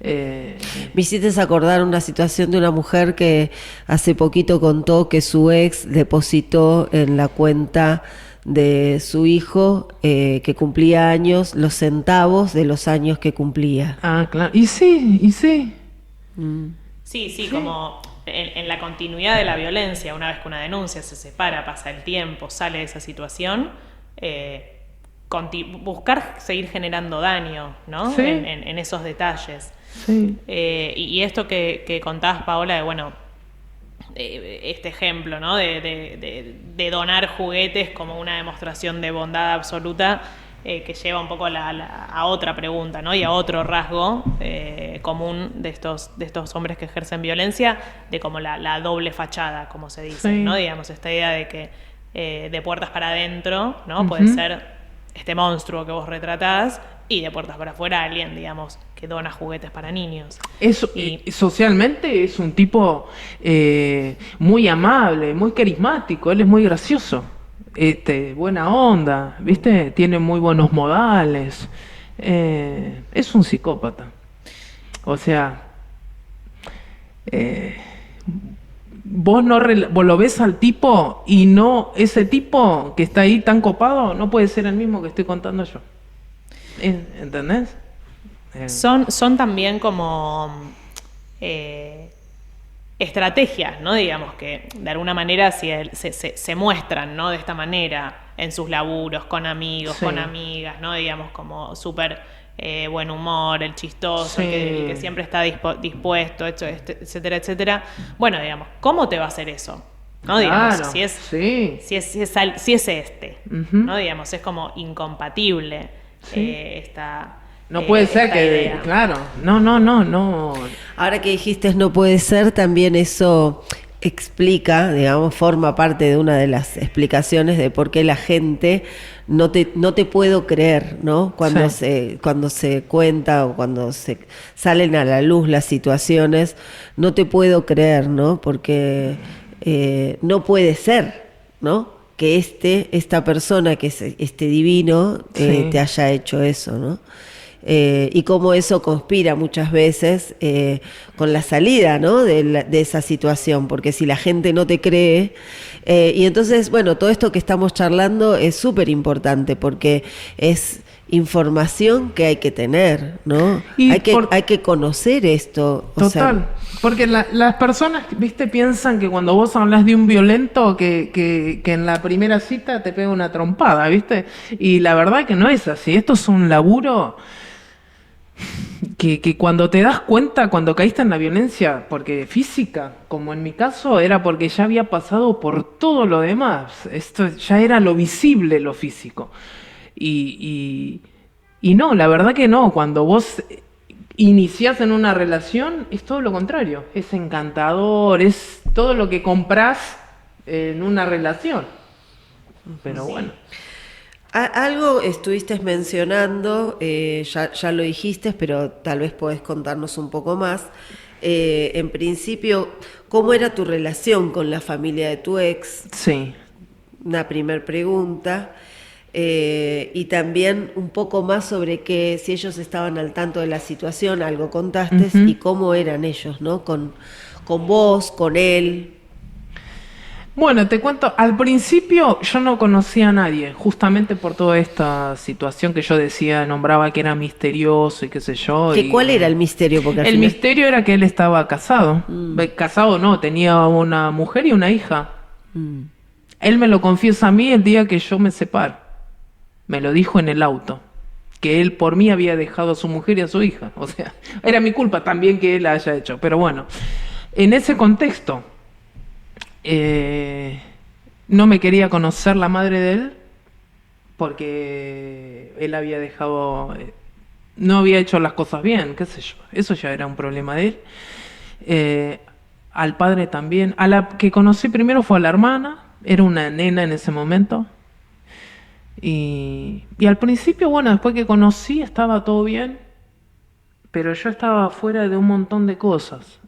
Me hiciste acordar una situación de una mujer que hace poquito contó que su ex depositó en la cuenta de su hijo que cumplía años, los centavos de los años que cumplía. Ah, claro. Y sí. Sí, como en la continuidad de la violencia, una vez que una denuncia se separa, pasa el tiempo, sale de esa situación, buscar seguir generando daño, ¿no? Sí. En esos detalles. Sí. Y esto que contabas, Paola, de bueno, este ejemplo, ¿no? De donar juguetes como una demostración de bondad absoluta, que lleva un poco a otra pregunta, ¿no? Y a otro rasgo común de estos hombres que ejercen violencia, de como la doble fachada, como se dice, Sí. ¿no? Digamos, esta idea de que de puertas para adentro, ¿no? Puede ser este monstruo que vos retratás, y de puertas para afuera alguien, digamos, que dona juguetes para niños. Eso, socialmente es un tipo muy amable, muy carismático, él es muy gracioso, buena onda, ¿viste? Tiene muy buenos modales, es un psicópata. O sea, vos lo ves al tipo y no, ese tipo que está ahí tan copado no puede ser el mismo que estoy contando yo. ¿Entendés? Son también como estrategias, ¿no? Digamos que de alguna manera se muestran, ¿no? De esta manera en sus laburos, con amigos, Sí. con amigas, ¿no? Digamos como súper buen humor, el chistoso, Sí. el que siempre está dispuesto, etcétera, etcétera. Bueno, digamos, ¿cómo te va a hacer eso? ¿No? Digamos, Claro, si es sí. ¿no? Digamos, es como incompatible Sí. esta... No puede ser esta que, idea. claro, no. Ahora que dijiste no puede ser, también eso explica, digamos, forma parte de una de las explicaciones de por qué la gente no te puedo creer, ¿no? Cuando se cuenta o cuando se salen a la luz las situaciones, no te puedo creer, ¿no? Porque no puede ser. ¿no? Que esta persona, que es este divino, Sí. te haya hecho eso, ¿no? Y cómo eso conspira muchas veces con la salida, ¿no? de esa situación, porque si la gente no te cree, y entonces, bueno, todo esto que estamos charlando es súper importante porque es información que hay que tener, ¿no? Y Hay que conocer esto. O sea, Total, porque las personas, viste, piensan que cuando vos hablas de un violento que en la primera cita te pega una trompada, viste, y la verdad que no es así. Esto es un laburo que cuando te das cuenta, cuando caíste en la violencia, porque física, como en mi caso, era porque ya había pasado por todo lo demás. Esto ya era lo visible, lo físico. Y no, la verdad que no. Cuando vos iniciás en una relación, es todo lo contrario. Es encantador, es todo lo que comprás en una relación. Pero bueno. Algo estuviste mencionando, ya lo dijiste, pero tal vez podés contarnos un poco más. En principio, ¿cómo era tu relación con la familia de tu ex? Sí. Una primer pregunta. Y también un poco más sobre si ellos estaban al tanto de la situación, algo contaste, Ujú. y cómo eran ellos, ¿no? Con vos, con él. Bueno, te cuento, al principio yo no conocía a nadie, justamente por toda esta situación que yo decía, nombraba que era misterioso y qué sé yo. ¿Cuál era el misterio? Porque al El final- misterio era que él estaba casado. Casado no, tenía una mujer y una hija. Mm. Él me lo confiesa a mí el día que yo me separo. Me lo dijo en el auto. Que él por mí había dejado a su mujer y a su hija. O sea, era mi culpa también que él haya hecho. Pero bueno, en ese contexto, no me quería conocer la madre de él porque él había dejado, no había hecho las cosas bien, qué sé yo. Eso ya era un problema de él. Al padre también. A la que conocí primero fue a la hermana. Era una nena en ese momento. Y al principio, bueno, después que conocí estaba todo bien, pero yo estaba fuera de un montón de cosas.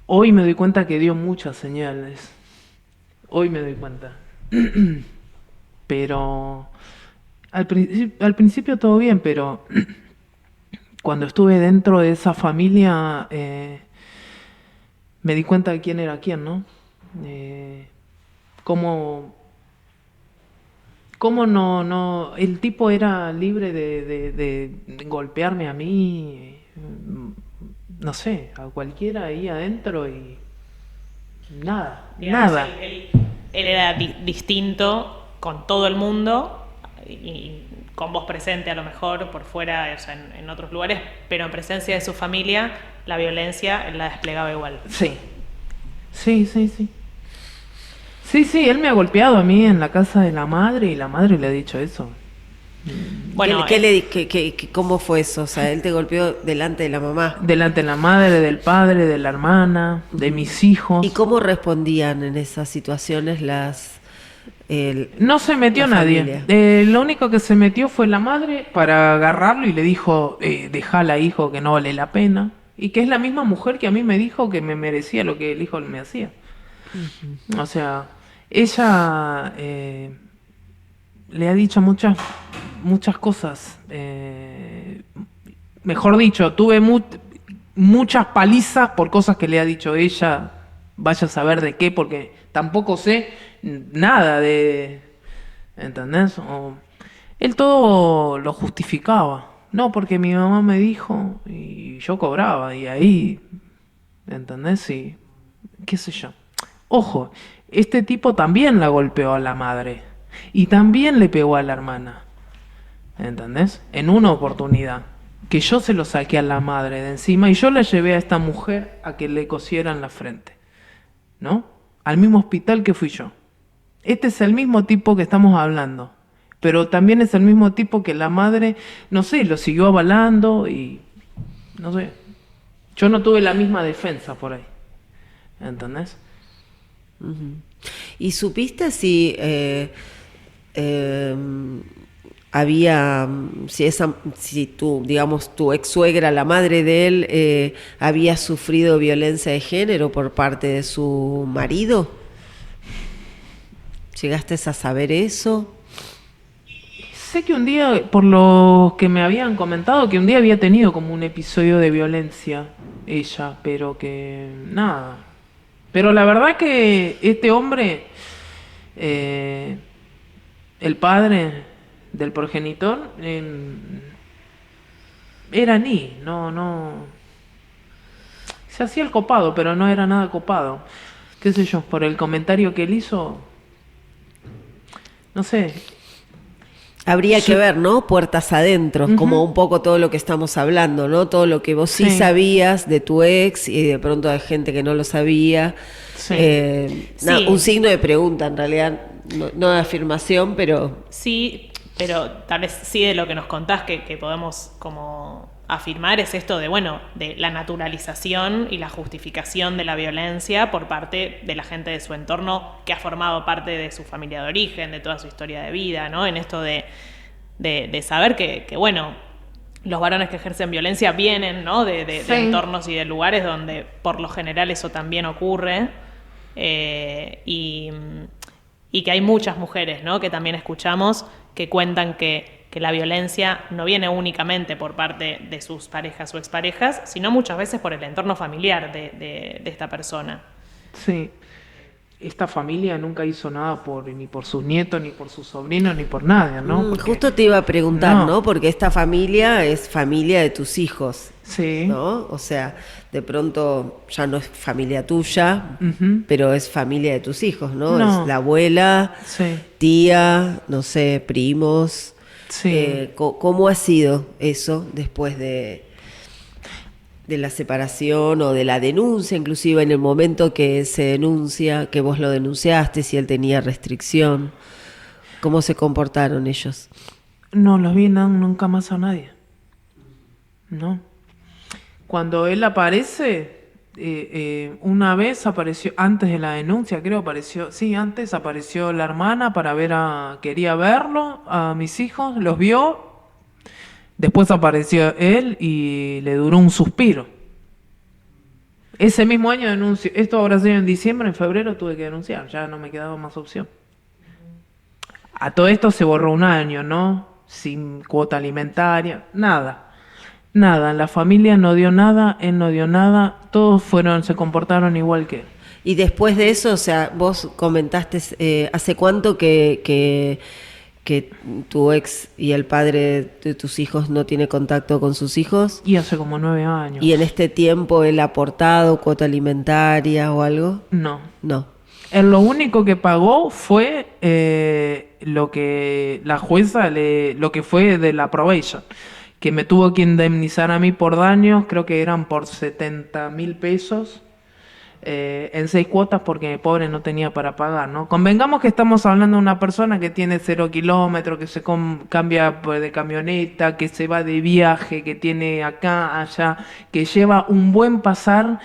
Hoy me doy cuenta que dio muchas señales. Hoy me doy cuenta. Pero al principio todo bien, pero cuando estuve dentro de esa familia me di cuenta de quién era quién, ¿no? Cómo no, el tipo era libre de golpearme a mí, no sé, a cualquiera ahí adentro y nada, Digamos, nada. Él era distinto con todo el mundo y con vos presente a lo mejor por fuera, o sea, en otros lugares, pero en presencia de su familia la violencia él la desplegaba igual. Sí, sí, él me ha golpeado a mí en la casa de la madre y la madre le ha dicho eso. Bueno, ¿Cómo fue eso? O sea, él te golpeó delante de la mamá. Delante de la madre, del padre, de la hermana, de mis hijos. ¿Y cómo respondían en esas situaciones No se metió la nadie. familia? Lo único que se metió fue la madre para agarrarlo y le dijo, dejala, hijo, que no vale la pena. Y que es la misma mujer que a mí me dijo que me merecía lo que el hijo me hacía. O sea, ella le ha dicho muchas cosas. Mejor dicho, tuve muchas palizas por cosas que le ha dicho ella. Vaya a saber de qué, porque tampoco sé nada de... ¿Entendés? Él todo lo justificaba. No, porque mi mamá me dijo y yo cobraba y ahí... ¿Entendés? Y qué sé yo. Ojo, este tipo también la golpeó a la madre y también le pegó a la hermana. ¿Entendés? En una oportunidad. Que yo se lo saqué a la madre de encima y yo la llevé a esta mujer a que le cosieran la frente. ¿No? Al mismo hospital que fui yo. Este es el mismo tipo que estamos hablando. Pero también es el mismo tipo que la madre, no sé, lo siguió avalando y... No sé. Yo no tuve la misma defensa por ahí. ¿Entendés? ¿Y supiste si había, si tú, digamos, tu ex suegra, la madre de él, había sufrido violencia de género por parte de su marido. ¿Llegaste a saber eso? Sé que un día, por lo que me habían comentado, que un día había tenido como un episodio de violencia ella, pero que nada. Pero la verdad que este hombre, el padre del progenitor, era no. Se hacía el copado, pero no era nada copado. Qué sé yo, por el comentario que él hizo, no sé. Habría que ver, ¿no? Puertas adentro, como un poco todo lo que estamos hablando, ¿no? Todo lo que vos sí sabías de tu ex y de pronto hay gente que no lo sabía. Sí. Un signo de pregunta, en realidad, no de afirmación, pero... Sí, pero tal vez sí de lo que nos contás que podemos como afirmar es esto de, bueno, de la naturalización y la justificación de la violencia por parte de la gente de su entorno que ha formado parte de su familia de origen, de toda su historia de vida, ¿no? En esto de saber que bueno, los varones que ejercen violencia vienen, ¿no? de entornos y de lugares donde por lo general eso también ocurre, y que hay muchas mujeres, ¿no? Que también escuchamos que cuentan que la violencia no viene únicamente por parte de sus parejas o exparejas, sino muchas veces por el entorno familiar de esta persona. Sí, esta familia nunca hizo nada ni por sus nietos, ni por sus sobrinos, ni por nadie, ¿no? Porque... Justo te iba a preguntar, ¿no? Porque esta familia es familia de tus hijos, sí, ¿no? O sea, de pronto ya no es familia tuya, pero es familia de tus hijos, ¿no? Es la abuela, tía, no sé, primos... Sí. ¿Cómo ha sido eso después de la separación o de la denuncia, inclusive en el momento que se denuncia, que vos lo denunciaste, si él tenía restricción? ¿Cómo se comportaron ellos? No los vi nunca más a nadie. No. Cuando él aparece, una vez apareció, antes de la denuncia creo, antes apareció la hermana quería verlo, a mis hijos, los vio, después apareció él y le duró un suspiro. Ese mismo año denunció, esto habrá sido en diciembre, en febrero tuve que denunciar, ya no me quedaba más opción. A todo esto se borró un año, ¿no? Sin cuota alimentaria, nada, la familia no dio nada, él no dio nada, todos se comportaron igual que él. Y después de eso, o sea, vos comentaste, ¿hace cuánto que tu ex y el padre de tus hijos no tiene contacto con sus hijos? Y hace como 9 años. ¿Y en este tiempo él ha aportado cuota alimentaria o algo? No. Él lo único que pagó fue lo que la jueza, lo que fue de la probation, que me tuvo que indemnizar a mí por daños, creo que eran por 70.000 pesos, en 6 cuotas porque pobre no tenía para pagar, ¿no? Convengamos que estamos hablando de una persona que tiene 0 kilómetros, que se cambia de camioneta, que se va de viaje, que tiene acá, allá, que lleva un buen pasar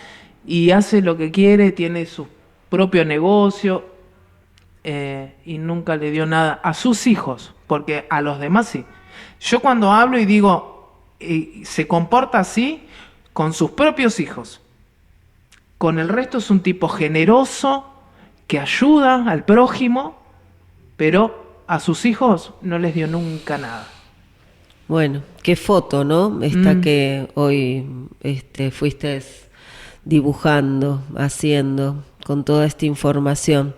y hace lo que quiere, tiene su propio negocio, y nunca le dio nada a sus hijos, porque a los demás sí. Yo cuando hablo y digo, se comporta así con sus propios hijos. Con el resto es un tipo generoso, que ayuda al prójimo, pero a sus hijos no les dio nunca nada. Bueno, qué foto, ¿no? Esta que hoy fuiste dibujando, haciendo, con toda esta información.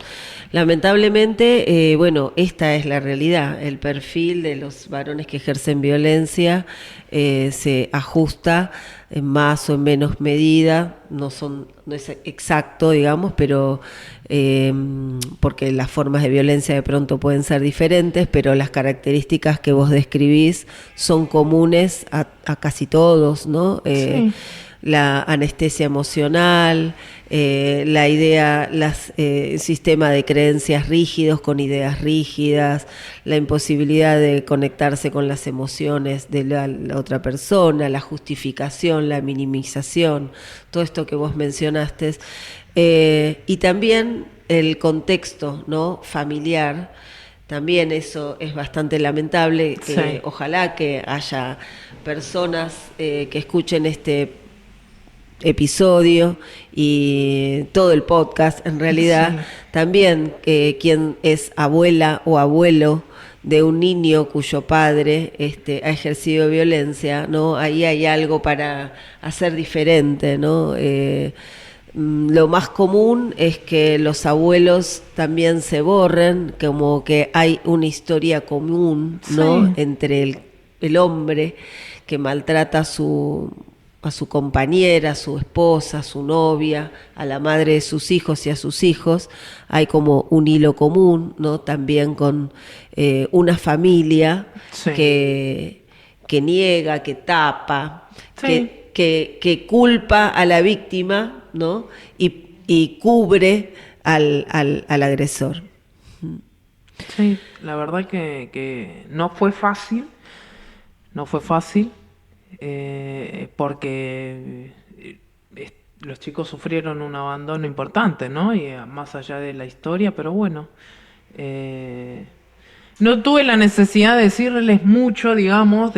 Lamentablemente, esta es la realidad. El perfil de los varones que ejercen violencia se ajusta en más o en menos medida, no es exacto, digamos, pero porque las formas de violencia de pronto pueden ser diferentes, pero las características que vos describís son comunes a casi todos, ¿no? Sí. La anestesia emocional, sistema de creencias rígidos con ideas rígidas, la imposibilidad de conectarse con las emociones de la otra persona, la justificación, la minimización, todo esto que vos mencionaste, y también el contexto, ¿no? familiar, también eso es bastante lamentable, que Sí. ojalá que haya personas que escuchen este episodio y todo el podcast, en realidad, Sí. también quien es abuela o abuelo de un niño cuyo padre ha ejercido violencia, ¿no? Ahí hay algo para hacer diferente, ¿no? Lo más común es que los abuelos también se borren, como que hay una historia común, ¿no? Sí. Entre el hombre que maltrata a su compañera, a su esposa, a su novia, a la madre de sus hijos y a sus hijos. Hay como un hilo común, ¿no? También con una familia Sí. que niega, que tapa, Sí. que culpa a la víctima, ¿no? Y cubre al agresor. Sí, la verdad que no fue fácil, porque los chicos sufrieron un abandono importante, ¿no? Y más allá de la historia, pero bueno, no tuve la necesidad de decirles mucho, digamos,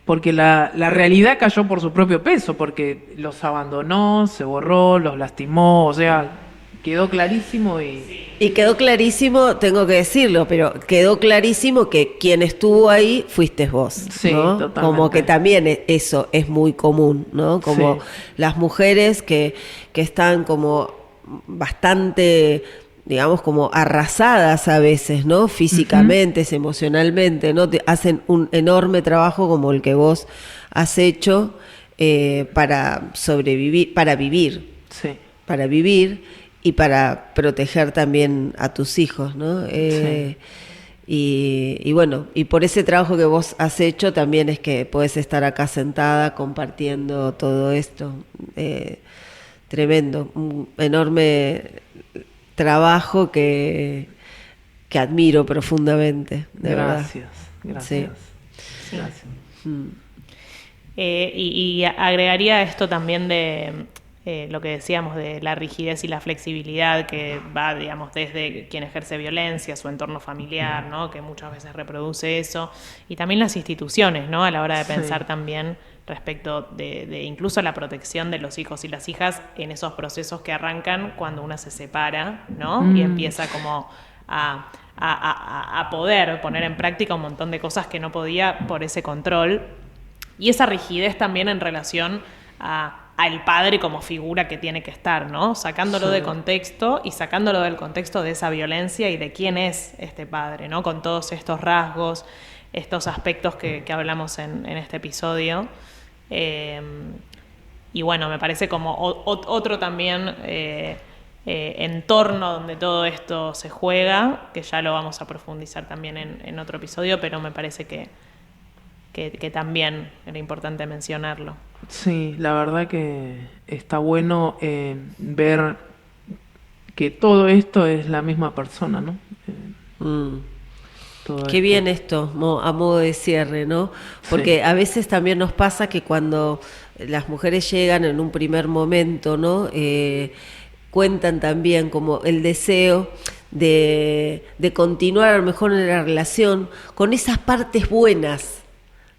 porque la realidad cayó por su propio peso, porque los abandonó, se borró, los lastimó, o sea, quedó clarísimo Y quedó clarísimo, tengo que decirlo, pero quedó clarísimo que quien estuvo ahí fuiste vos, Sí, ¿no? totalmente. Como que también eso es muy común, ¿no? Como Sí. las mujeres que están como bastante, digamos, como arrasadas a veces, ¿no? Físicamente, emocionalmente, ¿no? Hacen un enorme trabajo como el que vos has hecho para sobrevivir, para vivir. Sí. Para vivir y para proteger también a tus hijos, ¿no? Sí. Y bueno, y por ese trabajo que vos has hecho también es que podés estar acá sentada compartiendo todo esto. Tremendo, un enorme trabajo que admiro profundamente, de Gracias, verdad. gracias. Sí. Gracias. Y agregaría esto también de lo que decíamos de la rigidez y la flexibilidad que va, digamos, desde quien ejerce violencia, su entorno familiar, ¿no? Que muchas veces reproduce eso, y también las instituciones, ¿no? A la hora de pensar Sí. también respecto de incluso la protección de los hijos y las hijas en esos procesos que arrancan cuando una se separa, ¿no? Y empieza como a poder poner en práctica un montón de cosas que no podía por ese control. Y esa rigidez también en relación al padre como figura que tiene que estar, ¿no? Sacándolo Sí. de contexto y sacándolo del contexto de esa violencia y de quién es este padre, ¿no? Con todos estos rasgos, estos aspectos que hablamos en este episodio. Y bueno, me parece como otro también entorno donde todo esto se juega, que ya lo vamos a profundizar también en otro episodio, pero me parece que también era importante mencionarlo. Sí, la verdad que está bueno ver que todo esto es la misma persona, ¿no? Todo Qué esto. bien esto, a modo de cierre, ¿no? Porque Sí. a veces también nos pasa que cuando las mujeres llegan en un primer momento, ¿no? Cuentan también como el deseo de continuar a lo mejor en la relación con esas partes buenas,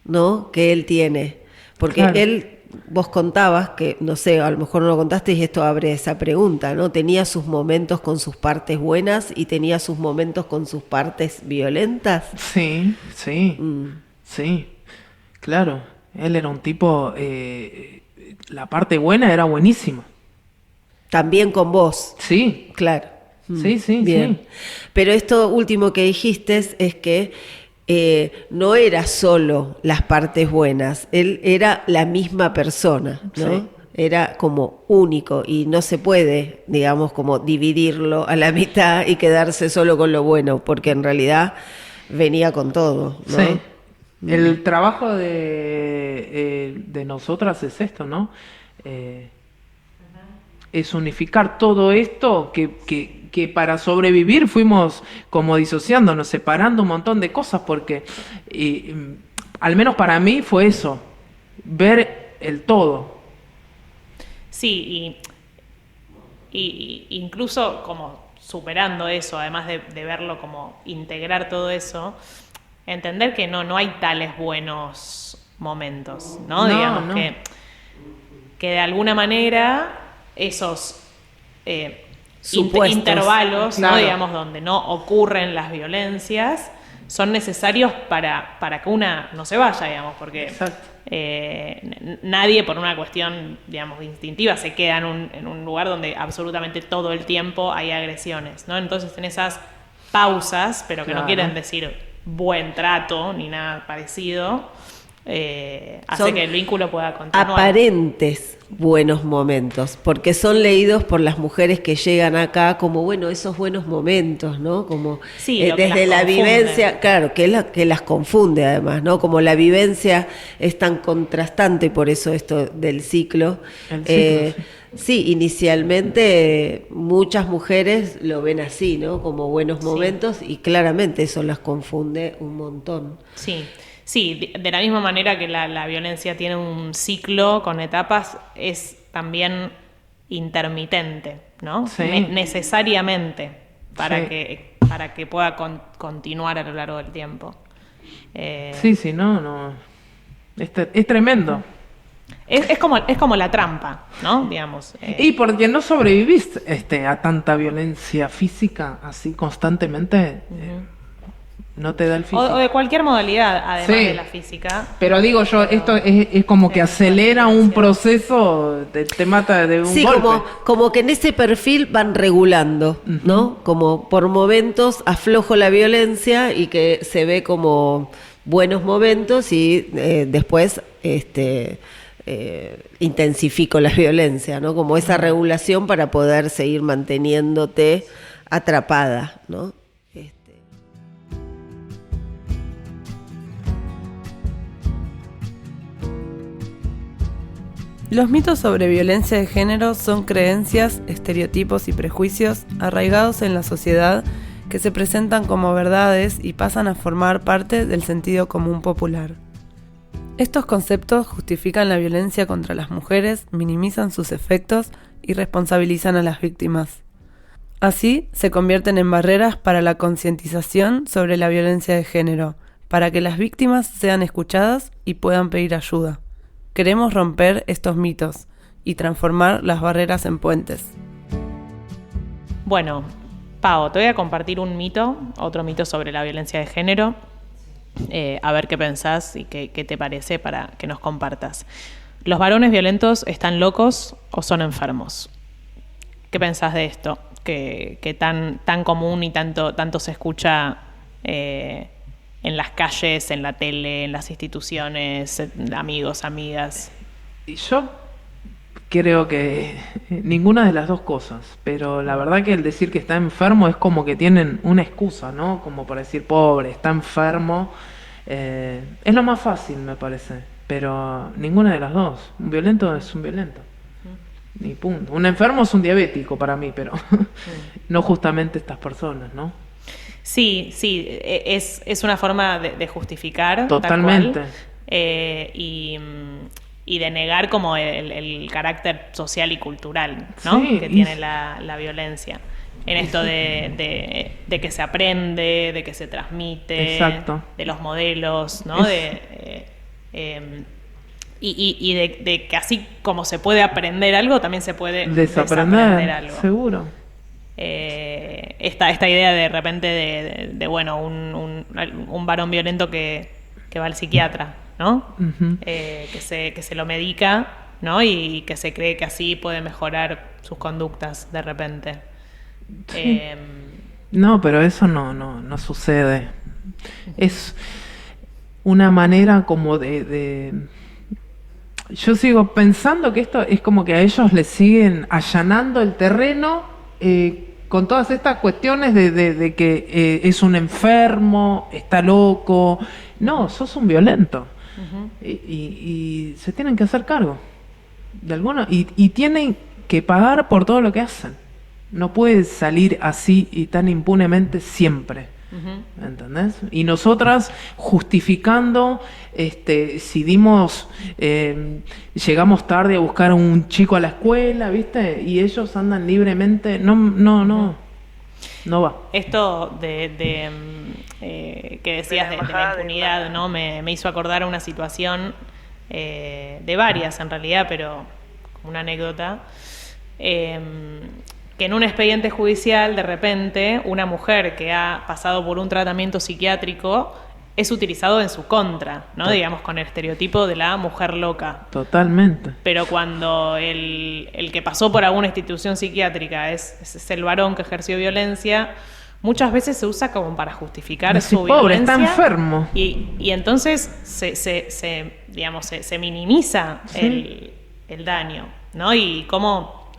¿no? Que él tiene. Porque Claro. él, vos contabas que, no sé, a lo mejor no lo contaste y esto abre esa pregunta, ¿no? Tenía sus momentos con sus partes buenas y tenía sus momentos con sus partes violentas. Sí, sí, sí, claro. Él era un tipo, la parte buena era buenísima. También con vos, Sí, claro. sí, sí, Bien. sí. Pero esto último que dijiste es que no era solo las partes buenas, él era la misma persona, ¿no? Sí. Era como único y no se puede, digamos, como dividirlo a la mitad y quedarse solo con lo bueno, porque en realidad venía con todo, ¿no? Sí. El trabajo de nosotras es esto, ¿no? Es unificar todo esto que para sobrevivir fuimos como disociándonos, separando un montón de cosas, porque al menos para mí fue eso, ver el todo. Sí, y incluso como superando eso, además de verlo como integrar todo eso, entender que no hay tales buenos momentos, ¿no? Digamos no. Que de alguna manera esos Supuestos, intervalos, claro. ¿no? Digamos, donde no ocurren las violencias, son necesarios para que una no se vaya, digamos, porque Exacto. nadie por una cuestión, digamos, instintiva se queda en un lugar donde absolutamente todo el tiempo hay agresiones, ¿no? Entonces en esas pausas, pero que Claro. no quieren decir buen trato ni nada parecido, hace Son que el vínculo pueda continuar. aparentes buenos momentos, porque son leídos por las mujeres que llegan acá como, bueno, esos buenos momentos, ¿no? Como Sí, lo que desde las la confunde. vivencia, claro, que es la que las confunde además, ¿no? Como la vivencia es tan contrastante, por eso esto del ciclo. El ciclo, Sí, inicialmente muchas mujeres lo ven así, ¿no? Como buenos momentos y claramente eso las confunde un montón. Sí, de la misma manera que la violencia tiene un ciclo con etapas, es también intermitente, ¿no? Sí. Necesariamente para Sí. que pueda continuar a lo largo del tiempo. Sí, no. Es tremendo. Es como la trampa, ¿no? Digamos. Y porque no sobrevivís a tanta violencia física así constantemente, no te da el físico. O de cualquier modalidad, además Sí. de la física. Pero digo yo, esto es como que acelera un proceso, te mata de un Sí, golpe. como que en ese perfil van regulando, ¿no? Como por momentos aflojo la violencia y que se ve como buenos momentos y después intensifico la violencia, ¿no? Como esa regulación para poder seguir manteniéndote atrapada, ¿no? Los mitos sobre violencia de género son creencias, estereotipos y prejuicios arraigados en la sociedad que se presentan como verdades y pasan a formar parte del sentido común popular. Estos conceptos justifican la violencia contra las mujeres, minimizan sus efectos y responsabilizan a las víctimas. Así, se convierten en barreras para la concientización sobre la violencia de género, para que las víctimas sean escuchadas y puedan pedir ayuda. Queremos romper estos mitos y transformar las barreras en puentes. Bueno, Pau, te voy a compartir un mito, otro mito sobre la violencia de género, a ver qué pensás y qué te parece para que nos compartas. ¿Los varones violentos están locos o son enfermos? ¿Qué pensás de esto? Que tan común y tanto se escucha en las calles, en la tele, en las instituciones, amigos, amigas. Y yo creo que ninguna de las dos cosas, pero la verdad que el decir que está enfermo es como que tienen una excusa, ¿no? Como para decir, pobre, está enfermo. Es lo más fácil, me parece, pero ninguna de las dos. Un violento es un violento. Ni punto. Un enfermo es un diabético para mí, pero no justamente estas personas, ¿no? Sí, es una forma de justificar. Totalmente. Tal cual, y de negar como el carácter social y cultural, ¿no? Sí, que tiene la violencia. En esto de que se aprende, de que se transmite, exacto, de los modelos, ¿no? Y de que así como se puede aprender algo, también se puede desaprender algo. Seguro. Esta idea de repente de bueno, un varón violento que va al psiquiatra, ¿no? Uh-huh. Que se lo medica, ¿no? Y que se cree que así puede mejorar sus conductas de repente. Sí. No, pero eso no sucede. Es una manera como de... Yo sigo pensando que esto es como que a ellos les siguen allanando el terreno con todas estas cuestiones de que es un enfermo, está loco. No, sos un violento. Uh-huh. Y se tienen que hacer cargo de alguna y tienen que pagar por todo lo que hacen. No puede salir así y tan impunemente siempre. Uh-huh. ¿Entendés? Y nosotras justificando si llegamos tarde a buscar a un chico a la escuela, ¿viste? Y ellos andan libremente. No. No va. Esto que decías de la impunidad, ¿no? Me hizo acordar una situación de varias en realidad, pero como una anécdota, que en un expediente judicial de repente una mujer que ha pasado por un tratamiento psiquiátrico es utilizado en su contra, ¿no? Digamos, con el estereotipo de la mujer loca. Totalmente. Pero cuando el que pasó por alguna institución psiquiátrica es el varón que ejerció violencia, muchas veces se usa como para justificar su pobre, violencia. está enfermo. Y entonces se minimiza el daño, ¿no? Y cómo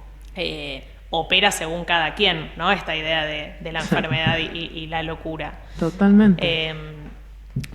opera según cada quien, ¿no? Esta idea de la enfermedad y la locura. Totalmente.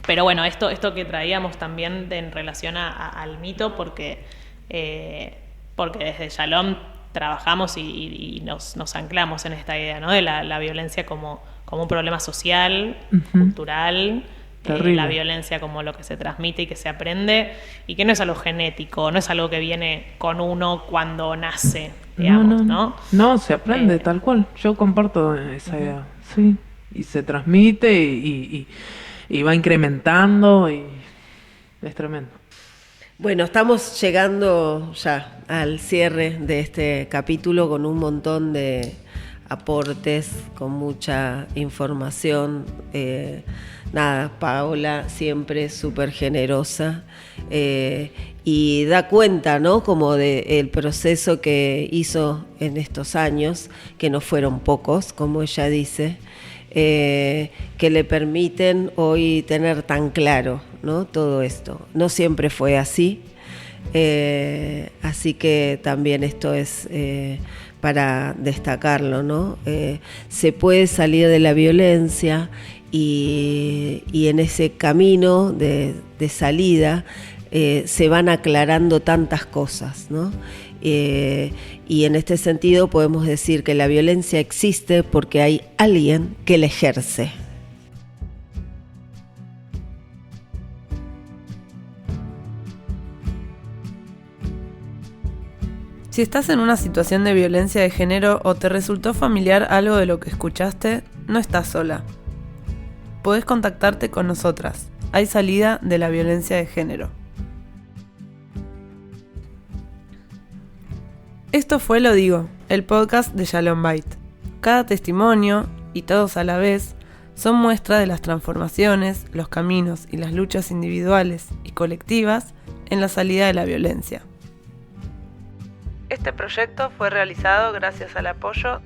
Pero bueno, esto que traíamos también en relación al mito, porque desde Shalom trabajamos y nos anclamos en esta idea, ¿no? De la violencia como un problema social, cultural, la violencia como lo que se transmite y que se aprende, y que no es algo genético, no es algo que viene con uno cuando nace, digamos, ¿no? No, se aprende tal cual. Yo comparto esa idea, sí. Y se transmite y va incrementando y es tremendo. Bueno, estamos llegando ya al cierre de este capítulo con un montón de aportes, con mucha información. Paola siempre súper generosa y da cuenta, ¿no? Como del proceso que hizo en estos años, que no fueron pocos, como ella dice, que le permiten hoy tener tan claro, ¿no? Todo esto. No siempre fue así, así que también esto es para destacarlo, ¿no? Se puede salir de la violencia y en ese camino de salida se van aclarando tantas cosas, ¿no? Y en este sentido podemos decir que la violencia existe porque hay alguien que la ejerce. Si estás en una situación de violencia de género o te resultó familiar algo de lo que escuchaste, no estás sola. Podés contactarte con nosotras. Hay salida de la violencia de género. Esto fue Lo Digo, el podcast de Shalom Bait. Cada testimonio, y todos a la vez, son muestra de las transformaciones, los caminos y las luchas individuales y colectivas en la salida de la violencia. Este proyecto fue realizado gracias al apoyo